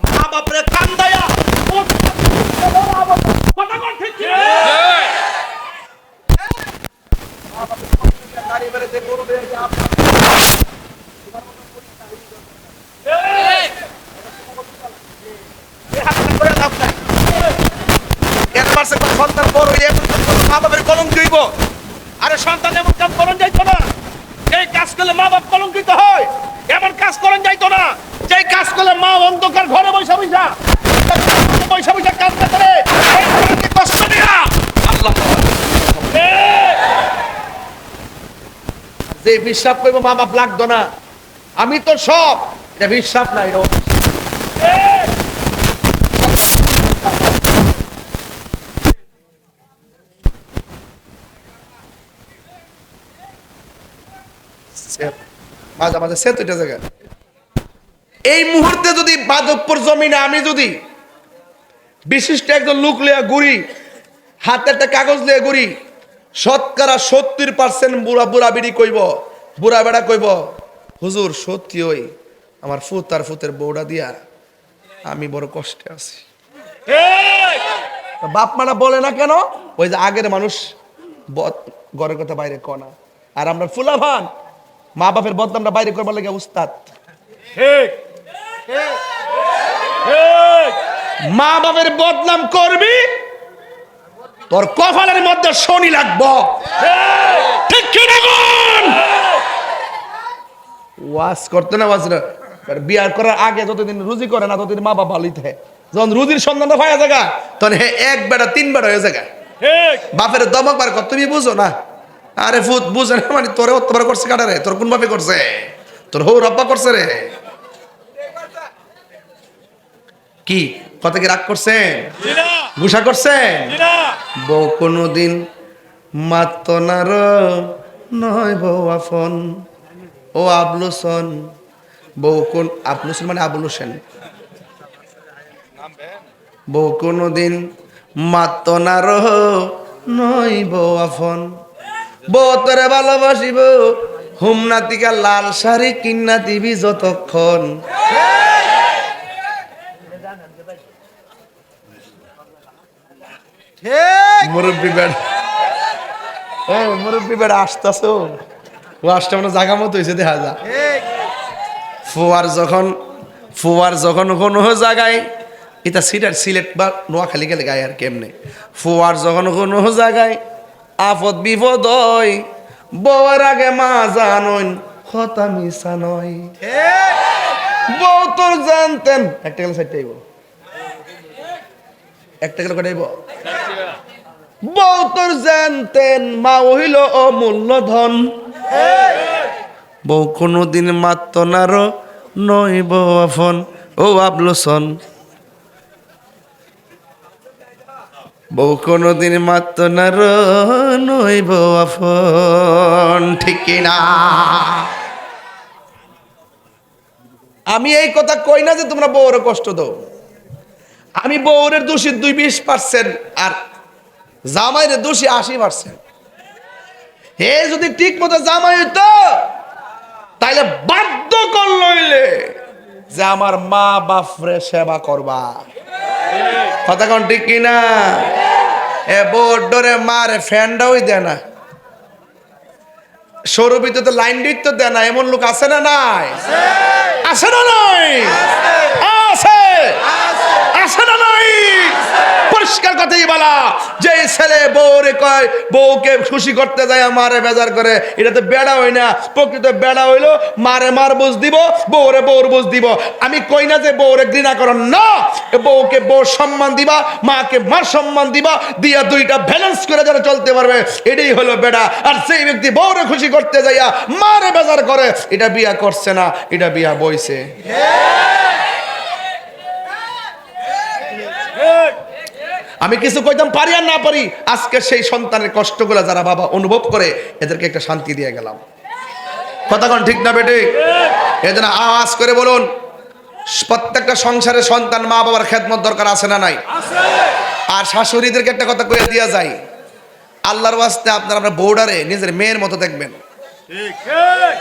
Speaker 1: মা বাপরে কান্দায়া সন্তান বড় হইলে মা বাপের কলঙ্ক হইব। আরে সন্তান এমন কাজ করন যাইতো না, যেই কাজ করলে মা বাপ কলঙ্কিত হয়, এমন কাজ করন যাইতো না যেই কাজ করলে মা অন্ধকার ঘরে বৈশা বৈশা কাজটা করে কষ্ট দিয়া আল্লাহ যে বিশ্বাস করবো মা বাপ লাগতো না, আমি তো সব, এটা বিশ্বাস নাই। মাঝে মাঝে সেত ওইটা জায়গা। এই মুহূর্তে যদি বাদকপুর জমিনে আমি যদি বিশিষ্ট একজন লোক লিয়া ঘুরি, হাতে একটা কাগজ লিয়ে ঘুরি, শতকরা 70% বুড়া বুড়া বিড়ি কইব, বুড়া বেড়া কইব, হুজুর সত্যি ওই আমার ফুত আর ফুতের বউটা দিয়া আমি বড় কষ্টে আছি। বাপ মারা বলে না কেন? ওই যে আগের মানুষ ঘরের কথা বাইরে কনা, আর আমরা ফুলাভান মা বাপের বদনামটা বাইরে করবার লাগে উস্তাদ। মা বাপের বদনাম করবি, তোর কপালের মধ্যে শনি লাগবো। ঠিক কি না বল? ওয়াজ করতে না, ওয়াজ না, বিয়ার করার আগে যতদিন রুজি করে না ততদিন মা বাবা ভালোই থাকে। যখন রুজির সন্ধানটা পাওয়া জায়গা তখন হে এক বেটা 3 বেটা হয়ে জায়গা। বাপের দমক বার কর, তুমি বুঝো না। আরে ফুত বুঝে না মানে তোরে অত্যাচার করছে কাটারে, তোর কোন বাপে করছে? তোর হৌ রব্বা করছে রে। কি কথা কি রাগ করছেন? গুসা করছেন? বউ কোনদিন মাত্ত নার নয় বউ আফন, ও আবলুসন। বউ কোন আবলুসন মানে আবুল হোসেন। বউ কোনদিন মাত্ত নার নয় বউ আফন, বউ তোরে ভালোবাসিব হুমনাতিকা লাল শাড়ি কিন্না দিবি যতক্ষণ। মুরব্বী বেড়া, মুরব্বী বেড়া আসতেছো, ও আসতে মানে জায়গা মতো হয়েছে দেখা যা। ফুয়ার যখন কোনো জায়গায় এটা সিলেট বা নোয়াখালী গেলে গায়ে আর কেমনে, ফুয়ার যখন কোনো জায়গায় আপদ বিপদ হয়, বউয়ের আগে মা জানইন কথা মিশা নয়। বউ তোর জানতেন একটা গেলে সাইড আইব, একটা গেলে কটাইব। বউ তোর জানতেন মা হইল অমূল্য ধন, বউ কোনদিন মাত্ত নার নয় বউ আফন, ও আবলোসন। বউ কোনদিন মাত্ত নার নয় বউ আফন। ঠিক কিনা? আমি এই কথা কই না যে তোমরা বউরে কষ্ট দাও, আমি বউরের দোষী 20% আর জামাইরে দোষী 80%। হে যদি ঠিক মতো জামাই হইতো তাইলে বাধ্য করলইলে যে আমার মা বাপরে সেবা করবা। কথা কোন ঠিক কিনা? এ বউর ডরে মারে ফ্যানটাই দেয় না, সৌরভিতে তো লাইন দিতে দেয় না। এমন লোক আছে না নাই? আছে না নাই? আছে, আছে না নাই? পরিষ্কার কথাই বলা, যে ছেলে বউরে কয় বউকে খুশি করতে যায় মারে বেজার করে, এটা তো বেড়া হয় না। প্রকৃত বেড়া হইলো মারে মার বুঝ দিব, বউরে বউর বুঝ দিব। আমি কই না যে বউরে ঘৃণা করেন না, বউকে বউ সম্মান দিবা, মাকে মার সম্মান দিবা, দিয়া দুইটা ব্যালেন্স করে যারা চলতে পারবে, এটাই হলো বেড়া। আর সেই ব্যক্তি বউরে খুশি করতে যাইয়া মারে বেজার করে, এটা বিয়া করছে না, এটা বিয়া বইছে। আমি কিছু কইতাম পারি আর না পারি, আজকে সেই সন্তানের কষ্টগুলো যারা বাবা অনুভব করে এদেরকে একটা শান্তি দিয়ে গেলাম। কথা কোন ঠিক না বেটে? এজন্য আওয়াজ করে বলুন, প্রত্যেকটা সংসারে সন্তান মা বাবার খেদমত দরকার আছে না নাই? আর শাশুড়িদেরকে একটা কথা কইয়া দিয়া যায়, আল্লাহর ওয়াস্তে আপনারা আপনার বউডারে নিজের মেয়ের মতো দেখবেন,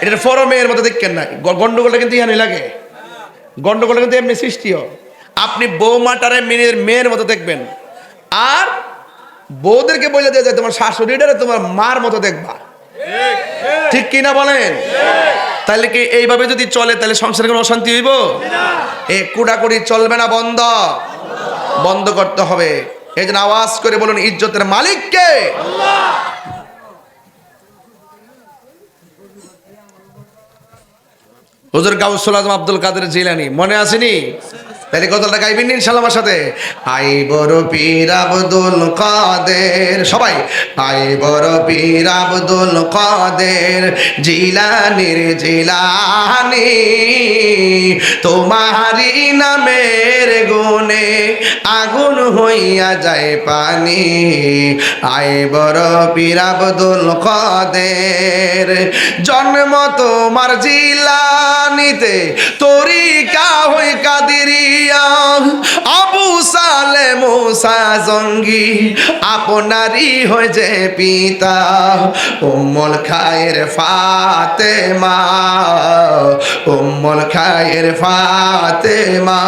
Speaker 1: এটা ফর মেয়ের মতো দেখবেন না। গন্ডগোলটা কিন্তু ইহানি লাগে, গন্ডগোলটা কিন্তু এমনি সৃষ্টিও। আপনি বৌমাটারে মেয়ের মতো দেখবেন, আর বউদেরকে বলে দেওয়া যায় তোমার শাশুড়িটারে তোমার মার মতো দেখবা। ঠিক কিনা বলেন? তাহলে কি এইভাবে যদি চলে তাহলে সংসারে কোনো অশান্তি হইব? এ কুড়াকুড়ি চলবে না, বন্ধ বন্ধ করতে হবে। এই জন্য আওয়াজ করে বলুন, ইজ্জতের মালিক কে? হুজুর গাউসুল আজম আব্দুল কাদের জিলানী, মনে আসেনি? তাহলে গজলটা গাইবেন ইনশাআল্লাহ আমার সাথে। আই বড় পীর আব্দুল কাদের, সবাই আই বড় পীর আব্দুল কাদের জিলানির জিলানি, তোমারি নামের গুণে আগুন হইয়া যায় পানি। আই বড় পীর আব্দুল কাদের, জন্ম তোমার জিলানিতে, তরিকা হই কাদিরিয়া, আবু সালে মুসা জঙ্গি আপনারই হয়েছে পিতা। উম্মুল খায়ের ফাতেমা, উম্মুল খায়ের ফাতেমা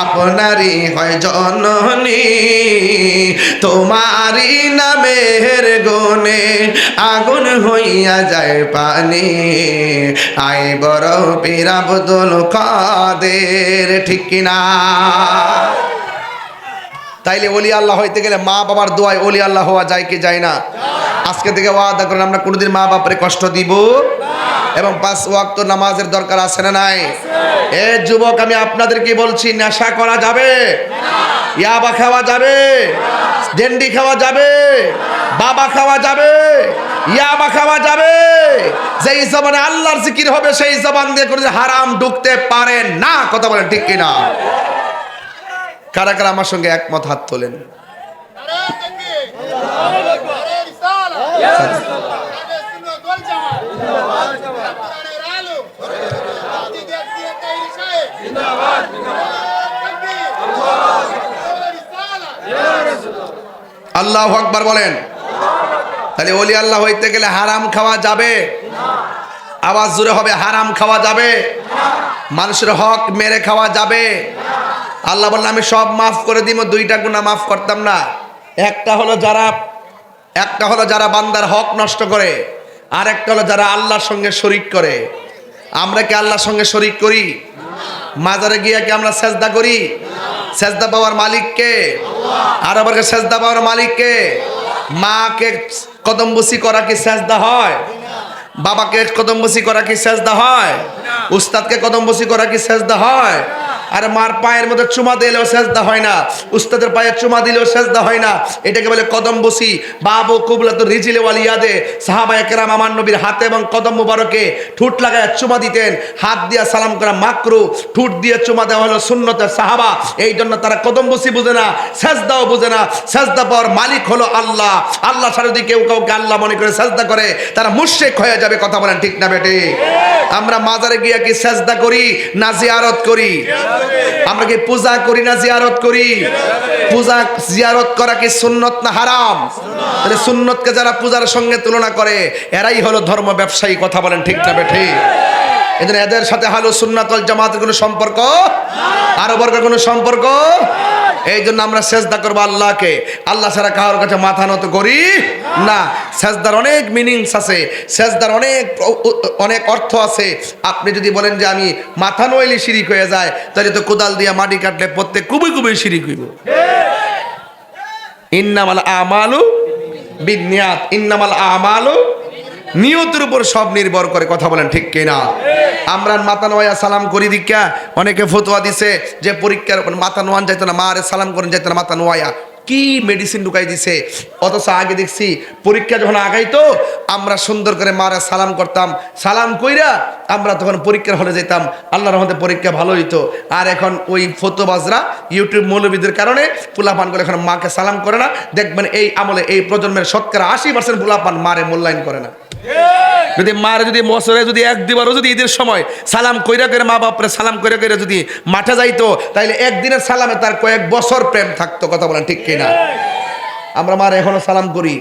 Speaker 1: আপনারই হয় জননী, তোমারই নামের গুণে আগুন হইয়া যায় পানি। আই বড় পীর আব্দুল কাদের, ঠিক কিনা? তাইলে ওলি আল্লাহ হইতে গেলে মা বাবার দোয়ায় ওলি আল্লাহ হওয়া যায় কি যায় না? আজকে থেকে ওয়াদা করেন আমরা কোনোদিন মা বাপরে কষ্ট দিব, এবং 5 ওয়াক্ত নামাজের দরকার আছে না নাই? এ যুবক, আমি আপনাদেরকে বলছি, নেশা করা যাবে? ইয়াবা খাওয়া যাবে? ডেন্ডি খাওয়া যাবে? বাবা খাওয়া যাবে? ইয়াবা খাওয়া যাবে? যেই জবানে আল্লাহর জিকির হবে সেই জবান দিয়ে কোনো হারাম ঢুকতে পারে না। কথা বলেন ঠিক কিনা? কারা কারা আমার সঙ্গে একমত হাত তোলেন? আল্লাহু আকবার বলেন। তাহলে ওলি আল্লাহ হইতে গেলে হারাম খাওয়া যাবে? আওয়াজ জোরে হবে, হারাম খাওয়া যাবে? মানুষের হক মেরে খাওয়া যাবে? আল্লাহ বললেন আমি সব মাফ করে দিব, 2টা গুনাহ মাফ করতাম না। একটা হলো যারা বান্দার হক নষ্ট করে, আর একটা হলো যারা আল্লাহর সঙ্গে শরীক করে। আমরা কি আল্লাহর সঙ্গে শরীক করি? মাজারে গিয়ে কি আমরা সেজদা করি? সেজদা পাওয়ার মালিক কে? আর আবার সেজদা পাওয়ার মালিক কে? মাকে কদমবুসি করা কি সেজদা হয়? বাবাকে কদমবুসি করা কি সেজদা হয়? উস্তাদকে কদমবুসি করা কি সেজদা হয়? আর মার পায়ের মধ্যে চুমা দিলেও সেজদা হয় না, উস্তাদের পায়ে চুমা দিলেও সেজদা হয় না। এটাকে বলে কদমবুসি। বাবু কুবলাতুর রিজিল ওয়াল ইয়াদে, সাহাবায়ে কেরাম আমার নবীর হাতে এবং কদম মুবারকে ঠোঁট লাগায় চুমা দিতেন। হাত দিয়ে সালাম করা মাকরু, ঠোঁট দিয়ে চুমা দেওয়া হলো সুন্নতের। সাহাবা এই জন্য তারা কদমবুসি বুঝে না, সেজদাও বুঝে না। সেজদা পাওয়ার মালিক হলো আল্লাহ। আল্লাহ ছাড়া যদি কেউ কাউকে আল্লাহ মনে করে সেজদা করে, তারা মুশরিক হয়ে যাবে। কথা বলেন ঠিক না বেটে? আমরা মাজারে গিয়ে কি সেজদা করি না জিয়ারত করি? আমরা কি পূজা করি না জিয়ারত করি? পূজা জিয়ারত করা কি সুন্নত না হারাম? তাহলে সুন্নতকে যারা পূজার সঙ্গে তুলনা করে, এরাই হলো ধর্ম ব্যবসায়ী। কথা বলেন ঠিক না বেঠি? এদের এদের সাথে আহলে সুন্নাত ওয়াল জামাতের কোনো সম্পর্ক, আরো বর্গের কোনো সম্পর্ক। এই জন্য আমরা সেজদা করবো আল্লাহকে, আল্লাহ ছাড়া কারোর কাছে মাথা নত করি না। সেজদার অনেক মিনিংস আছে, সেজদার অনেক অর্থ আছে। আপনি যদি বলেন যে আমি মাথা নইলে শিরিক হয়ে যায়, তাহলে তো কোদাল দিয়ে মাটি কাটলে প্রত্যেক কুবি কুবি শিরিক হইব। ইন্নামাল আমালু বিন্নিয়াত, ইন্নামাল আমালু, নিয়তের উপর সব নির্ভর করে। কথা বলেন ঠিক কিনা? আমরা মাথা নোয়া সালাম করি দীক্ষা, অনেকে ফতোয়া দিছে যে পরীক্ষার মাথা নোয়ান যাইতো না, মারে সালাম করেন যাইতো না, মাথা নোয়া কি মেডিসিন ঢুকাই দিছে। অথচ আগে দেখছি পরীক্ষা যখন আগাইতো আমরা সুন্দর করে মারে সালাম করতাম, সালাম কইরা আমরা তখন পরীক্ষার হলে যেতাম, আল্লাহর রহমতে পরীক্ষা ভালো হইতো। আর এখন ওই ফতোবাজরা ইউটিউব মৌলবীদের কারণে পোলাপানগুলো এখন মাকে সালাম করে না। দেখবেন এই আমলে এই প্রজন্মের শতকরা 80% পোলাপান মারে মূল্যায়ন করে না। যদি মারে যদি বছরে যদি 1-2বারও যদি ঈদের সময় সালাম কইরা করে মা বাপরে সালাম কইরা করে যদি মাঠে যাইতো, তাইলে একদিনের সালামে তার কয়েক বছর প্রেম থাকতো। কথা বলেন ঠিক কিনা? আমরা মারে এখনো সালাম করি,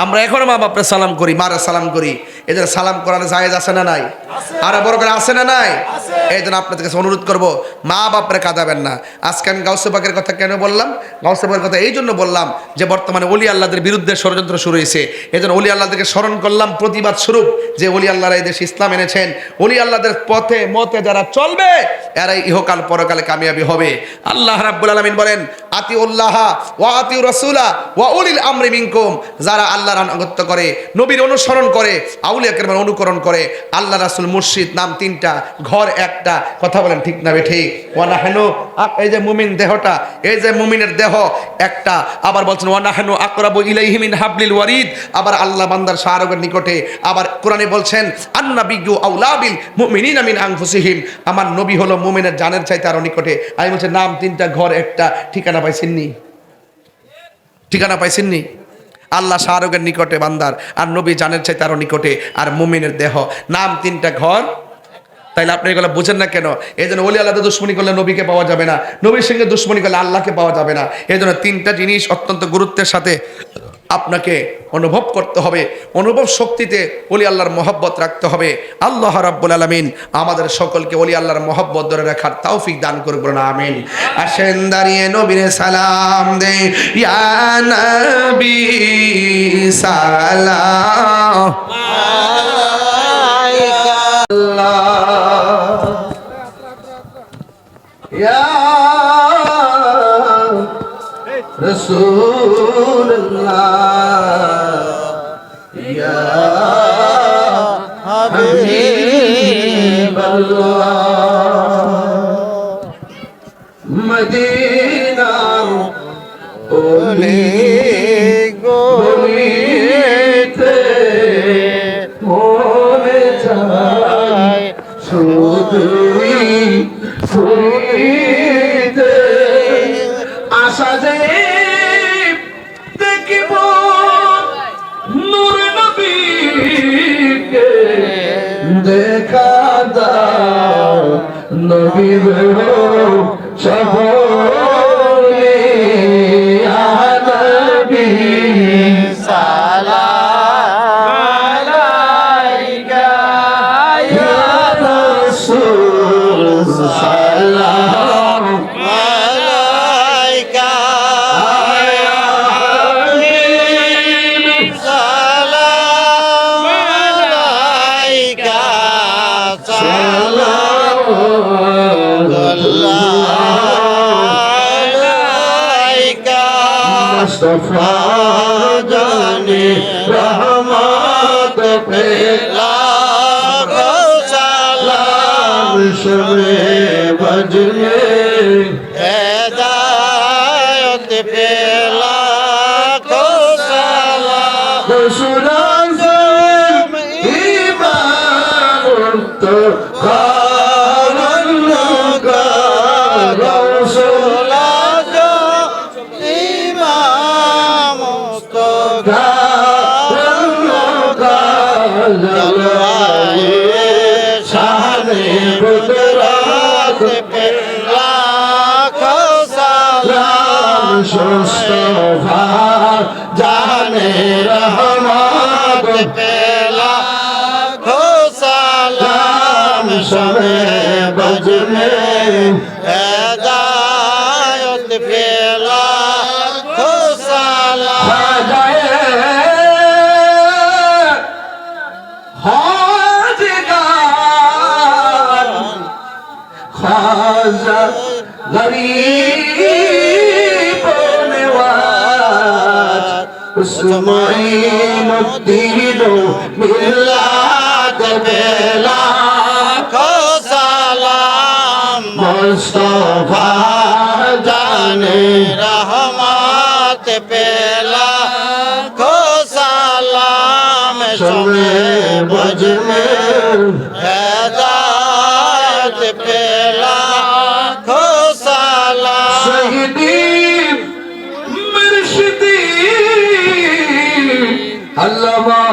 Speaker 1: আমরা এখনো মা বাপরে সালাম করি, মারে সালাম করি। এই জন্য সালাম করার জায়েজ আছে না নাই? আর বড় করে আছে না নাই? এই জন্য আপনাদের কাছে অনুরোধ করবো, মা বাপরে কাঁদাবেন না। আজকে আমি গাউসে পাকের কথা কেন বললাম? গাউসে পাকের কথা এই জন্য বললাম যে বর্তমানে ওলি আল্লাহদের বিরুদ্ধে ষড়যন্ত্র শুরু হয়েছে। এই জন্য ওলি আল্লাহদেরকে স্মরণ করলাম প্রতিবাদ স্বরূপ, যে ওলি আল্লাহরা এই দেশে ইসলাম এনেছেন। ওলি আল্লাহদের পথে মতে যারা চলবে, এরাই ইহকাল পরকালে কামিয়াবি হবে। আল্লাহ রাব্বুল আলামিন বলেন, আতিউল্লাহ ওয়া আতিউর রাসূলা ওয়া উলিল আমরি মিনকুম, যারা আল্লাহ আল্লাহর আনুগত্য করে, নবীর অনুসরণ করে, আউলিয়া কেরামের অনুকরণ করে। আল্লাহ রাসূল মুর্শিদ নাম তিনটা, ঘর একটা। কথা বলেন ঠিক না বেঠিক? ওয়ানাহনু, এই যে মুমিন দেহটা, এই যে মুমিনের দেহ একটা। আবার বলছেন ওয়ানাহনু আকরাবু ইলাইহি মিন হাবলিল ওয়ারিদ। আবার আল্লাহ বান্দার শাহরগের নিকটে। আবার কোরআনে বলছেন আন্নাবিয়্যু আউলা বিল মুমিনিনা মিন আনফুসিহিম, আমার নবী হলো মুমিনের জানের চাইতে আরো নিকটে। আমি বলছি নাম তিনটা, ঘর একটা, ঠিকানা পাইছেননি? ঠিকানা পাইছেননি? আল্লাহ শাহরগের নিকটে বান্দার, আর নবী জানের চাইতে আরো নিকটে, আর মুমিনের দেহ। নাম তিনটা, ঘর। তাইলে আপনি এগুলো বুঝেন না কেন? এই জন্য ওলি আল্লাহতে দুশ্মনী করলে নবীকে পাওয়া যাবে না, নবীর সঙ্গে দুশ্মনী করলে আল্লাহকে পাওয়া যাবে না। এই জন্য তিনটা জিনিস অত্যন্ত গুরুত্বের সাথে আপনাকে অনুভব করতে হবে। অনুভব শক্তিতে ওলি আল্লাহর মহব্বত রাখতে হবে। আল্লাহ রাব্বুল আলামিন আমাদের সকলকে ওলি আল্লাহর মহব্বত ধরে রাখার তৌফিক দান করুন, আমিন। আসেন দাঁড়িয়ে নবীরে সালাম দে, ইয়া নবী সালাম ইয়া রাসূলুল্লাহ ইয়া হাবিবাল্লাহ, মদিনার ওলি গলিতে মনে চায় শুধুই ফুরিতে, আশা যে দেখিব নূর নবীকে, দেখা দাও নবীর শহরে, ইয়া নবী সালাম আলাইকা, ইয়া রাসূল সালাম আলাইকা, ইয়া হাবিব সালাম আলাইকা, সালাম আলাইকা, মুস্তাফা জানে রহমত পেলা, সালাম শবে বজনে হেদায়ত পেলা, সালাম সুরাজ ইমান তো মুস্তাফা জানে রহমত পেলা, সালাম শবে বজনে হেদায়ত পেলা, সালাম হাজগার খাজা গরিব নেওয়াজ, উসমাইনুদ্দিন মিল্লাত বেলা, সালাম মুস্তাফা জানে রহমত পেলা, সালাম শবে বজনে হেদায়ত পেলা, সালাম শহীদি মুর্শিদি আল্লামা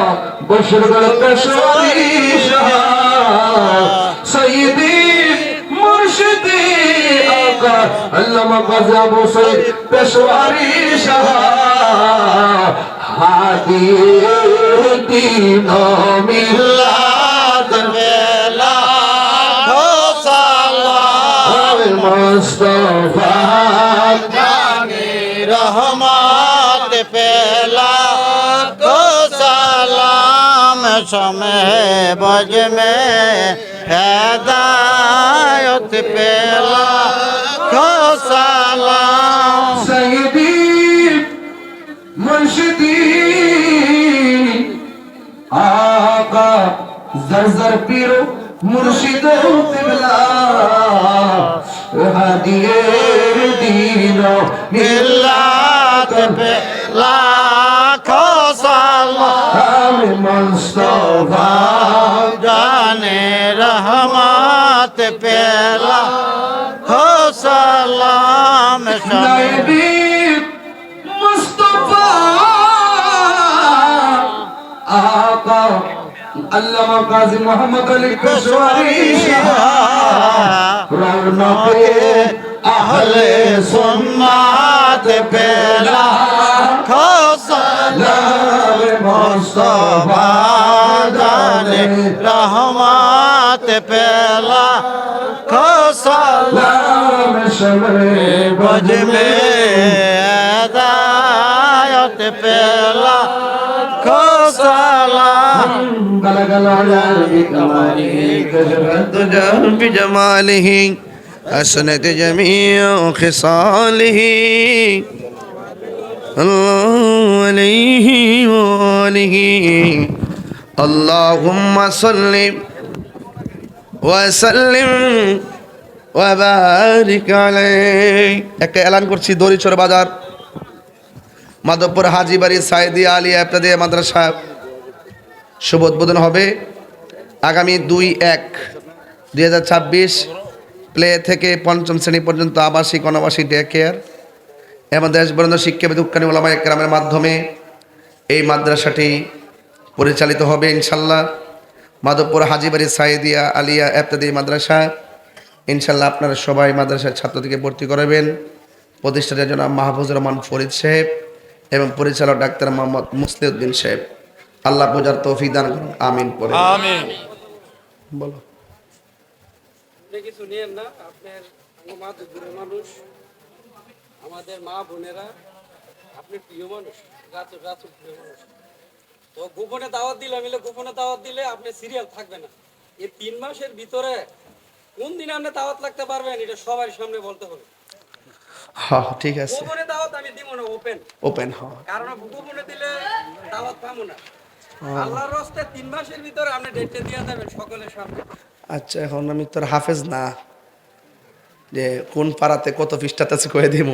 Speaker 1: বশরুল পেশওয়ারি শাহ, সৈয়দি মুর্শিদি আকা আল্লামা গাজী আবু সঈদ পেশওয়ারি শাহ, হাদি দ্বীন মিল্লাত বেলা, সালাম মুস্তাফা জানে রহমত পেলা, সালাম শবে বজনে হেদায়ত পেলা, সালাম সৈয়দি মুর্শিদি জর্জর পীর মুর্শিদ কিবলা হাদিয়ে দিন
Speaker 2: মিল্লাত পে লাখো সালাম
Speaker 1: মুস্তাফা
Speaker 2: জানে রহমত পে লাখো সালাম
Speaker 1: নবী মুস্তাফা आका अल्लामा काजी मोहम्मद अली पेशवाई रौनके
Speaker 2: अहले सुन्नत पे लाखो सलाम मुस्तफा जाने रहमत पे लाखो सलाम
Speaker 1: शमरे
Speaker 2: बज में हिदायत पे लाखो सलाम
Speaker 1: गला गला بجماله حسنت جميع خصاله الله عليه وآله اللهم صل وسلم وبارك عليه একটা এলান করছি দড়িচর বাজার মাধবপুর হাজীবাড়ি সাইদি আলিয়া ইবতেদায়ী মাদ্রাসা শুভ উদ্বোধন হবে আগামী 2-1-2026 প্লে থেকে পঞ্চম শ্রেণী পর্যন্ত আবাসিক অনাবাসিক ডে কেয়ার এবং দেশবরেণ্য শিক্ষাবিদ উক্কানি ওলামা একরামের মাধ্যমে এই মাদ্রাসাটি পরিচালিত হবে ইনশাল্লাহ। মাধবপুর হাজীবাড়ি সাইদিয়া আলিয়া ইবতেদায়ী মাদ্রাসা ইনশাল্লাহ আপনারা সবাই মাদ্রাসার ছাত্রদেরকে ভর্তি করাবেন। প্রতিষ্ঠানের জন্য মাহফুজুর রহমান ফরিদ সাহেব এবং পরিচালক ডাক্তার মোহাম্মদ মুসলিউদ্দিন সাহেব। আল্লাহ পূজার তৌফিক দান করুন, আমিন পড়ে
Speaker 2: আমিন।
Speaker 1: বলো।
Speaker 3: কিছু নিয়েন না, আপনার মা দূরের মানুষ, আমাদের মা বোনেরা, আপনি প্রিয় মানুষ, রাতুর প্রিয় মানুষ। তো গোপনে দাওয়াত দিলে গোপনে দাওয়াত দিলে আপনি সিরিয়াল থাকবে না। এই 3 মাসের ভিতরে কোন দিন আপনি দাওয়াত লাগতে পারবেন এটা সবার সামনে বলতে হবে।
Speaker 1: হ্যাঁ ঠিক আছে,
Speaker 3: গোপনে দাওয়াত আমি দিব না,
Speaker 1: ওপেন হ্যাঁ,
Speaker 3: কারণ গোপনে দিলে দাওয়াত পাবো না। আল্লাহর রাস্তে 3 মাসের ভিতরে আপনি ডেটটা দিয়ে দেবেন সকলের সামনে।
Speaker 1: আচ্ছা এখন আমি তোর হাফেজ না যে কোন পাড়াতে কত পৃষ্ঠাতে আছে কয়ে দিব,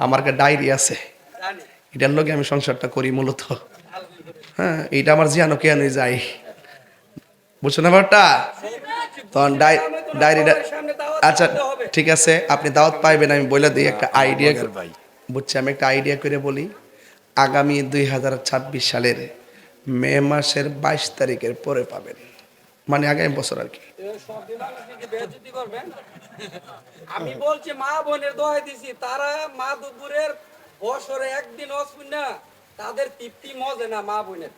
Speaker 1: আমার কাছে ডায়েরি আছে,
Speaker 3: জানি
Speaker 1: এটার লোকে আমি সংসারটা করি মূলত। হ্যাঁ এইটা আমার জিয়ানো কে আনে যাই, বুঝছো না ব্যাপারটা? তখন ডায়েরিটা আচ্ছা ঠিক আছে, আপনি দাওয়াত পাইবেন আমি বলে দিই একটা আইডিয়া। বুঝছি, আমি একটা আইডিয়া করে বলি। আগামী 2026 সালের মে মাসের 22 তারিখের পরে পাবেন, মানে আগামী বছর আর কি।
Speaker 3: সব দিন আপনি কি বেয়াদবি করবেন? আমি বলছি মা বোনের দোহাই দিছি, তারা মা দুপুরের বছরে একদিন অসুন না, তাদের তৃপ্তি মজে না মা বোনের।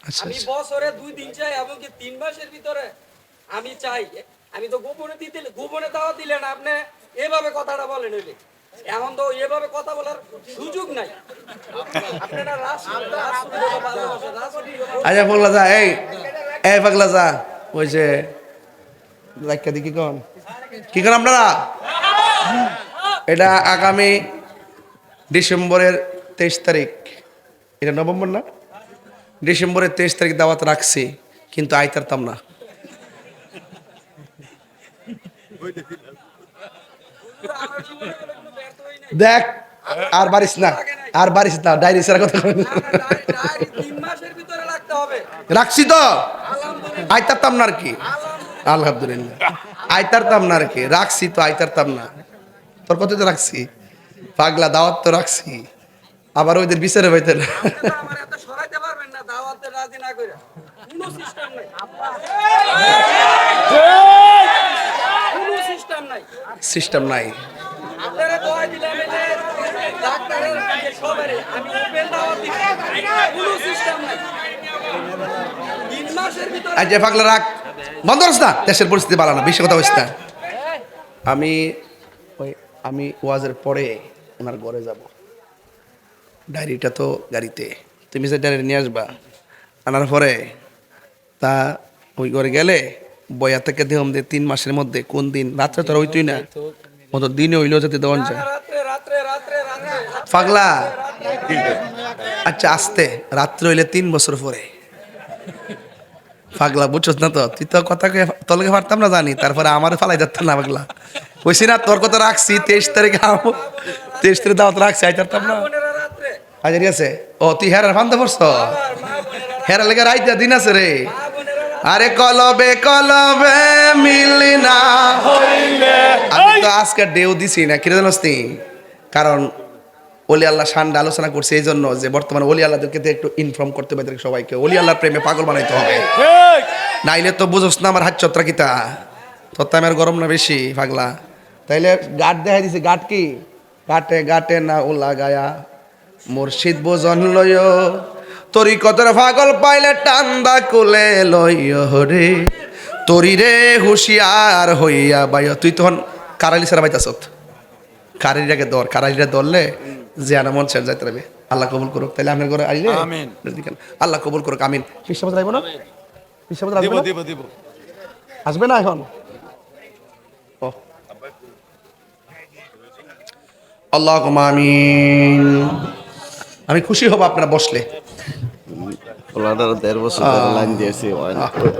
Speaker 1: আচ্ছা
Speaker 3: আমি
Speaker 1: আচ্ছা
Speaker 3: বছরে 2 দিন চাই, এমনকি 3 মাসের ভিতরে আমি চাই। আমি তো গোপনে দাওয়া দিলেন, আপনি এভাবে কথাটা বলেন হইলে এখন তো এভাবে কথা বলার সুযোগ নাই। আপনারা
Speaker 1: আচ্ছা বললা যা, এই পাগলা যা, ওই যে রাখা দি কি কন আপনারা, এটা আগামী ডিসেম্বরের 23 তারিখ, এটা নভেম্বর না, ডিসেম্বরের 23 তারিখ দাওয়াত রাখছি, কিন্তু আইতারতাম না। দেখ আর বারিস না, ডায়েরি ছাড়া কথা কই না।
Speaker 3: 3 মাসের ভিতরে লাগতে হবে।
Speaker 1: রাখছি তো, আইতারতাম না আর কি, আলহামদুলিল্লাহ আইতারতাম না আর কি, রাখছি তো, আইতারতাম না। তোর কত তো রাখছি পাগলা, দাওয়াত তো রাখছি, আবার ওইদের বিচারে পাইতে না।
Speaker 3: আমার এত সরাইতে পারবেন না দাওয়াতে রাজি না কইরা, কোনো সিস্টেম নাই, কোনো সিস্টেম নাই,
Speaker 1: সিস্টেম নাই।
Speaker 3: আপনারা দোয়া দিলেন যে ডাক্তারের সবারে আমি ওপেন দাওয়াত দিছি, কোনো সিস্টেম নাই। 3 মাসের ভিতরে
Speaker 1: আজ পাগলা রাখ, বন্ধ করিস না, দেশের পরিস্থিতি ভালো না, বেশি কথা হইস না। আমি ওয়াজের পরে ওনার ঘরে যাব, ডায়েরিটা তো গাড়িতে, তুমি যে ডায়েরি নিয়ে আসবা, আনার পরে তা ওই ঘরে গেলে বয়া থেকে দেহম দিয়ে 3 মাসের মধ্যে কোন দিন, রাত্রে তো আর হইতই না, মতো দিনে হইলেও যাতে দেওয়ান যায়।
Speaker 3: রাত্রে
Speaker 1: পাগলা আচ্ছা, আসতে রাত্রে হইলে 3 বছর পরে, পাগলা বুঝছস না তো, তুই তো কথা তোলকে পারতাম না জানি, তারপরে আমার ফালাই যাচ্তাম না পাগলা। কইছি না তোর কথা রাখছি 23 তারিখে 23 তারিখে দাওয়াত রাখছি, আইতাম না।
Speaker 3: বোনেরা রাত্রে
Speaker 1: আচ্ছা ঠিক আছে। ও তুই হেরার ফান্দে পড়ছ, হেরার লেগে রাইতে দিন আছে রে। আরে কলবে কলবে মিলি না হইলে, আমি তো আজকে ডেউ দিছি না, কিরে জানোস নি? কারণ ওলি আল্লাহ শানটা আলোচনা করছে এই জন্য যে বর্তমানে ওলি আল্লাহদেরকে তো একটু ইনফর্ম করতে হবে সবাইকে, ওলি আল্লাহর প্রেমে পাগল বানাইতে হবে, নাইলে তো বুঝোস না আমার হাত চত্রা কিতা তত্তামের গরম না বেশি পাগলা। তাইলে গাট দেখাই দিছে, গাট কি গাটে গাটে না ওলা গায়া মুর্শিদ বোজন লয়, তরি কতর পাগল পাইলে টান্দা কুলে লয় রে, তরি রে হুশিয়ার হইয়া বাই। তুই তখন কারালি সারা বাইতাছত, কারালিটাকে ধর, কারালিটা ধরলে যে আনা মন ছেড়ে যাইতে পারবে। আল্লাহ কবুল করুক। তাহলে আপনার ঘরে আইলে
Speaker 2: আমিন।
Speaker 1: আল্লাহ কবুল করুক, আমিন। বিশ্বাস রাখবো না, বিশ্বাস
Speaker 2: দিব
Speaker 1: রাখবো না?
Speaker 2: দিব দিব
Speaker 1: আসবে না এখন? ও আল্লাহ আমিন। আমি খুশি হব আপনারা বসলে।
Speaker 4: পোলাটার 1.5 বছর ধরে লাইন দিয়েছি,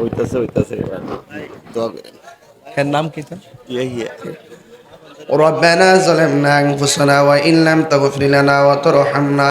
Speaker 4: হইতাছে দোয়া করেন।
Speaker 1: এর নাম কি তা?
Speaker 4: ইয়া
Speaker 1: ربنا ظلمنا أنفسنا وإن لم تغفر لنا وترحمنا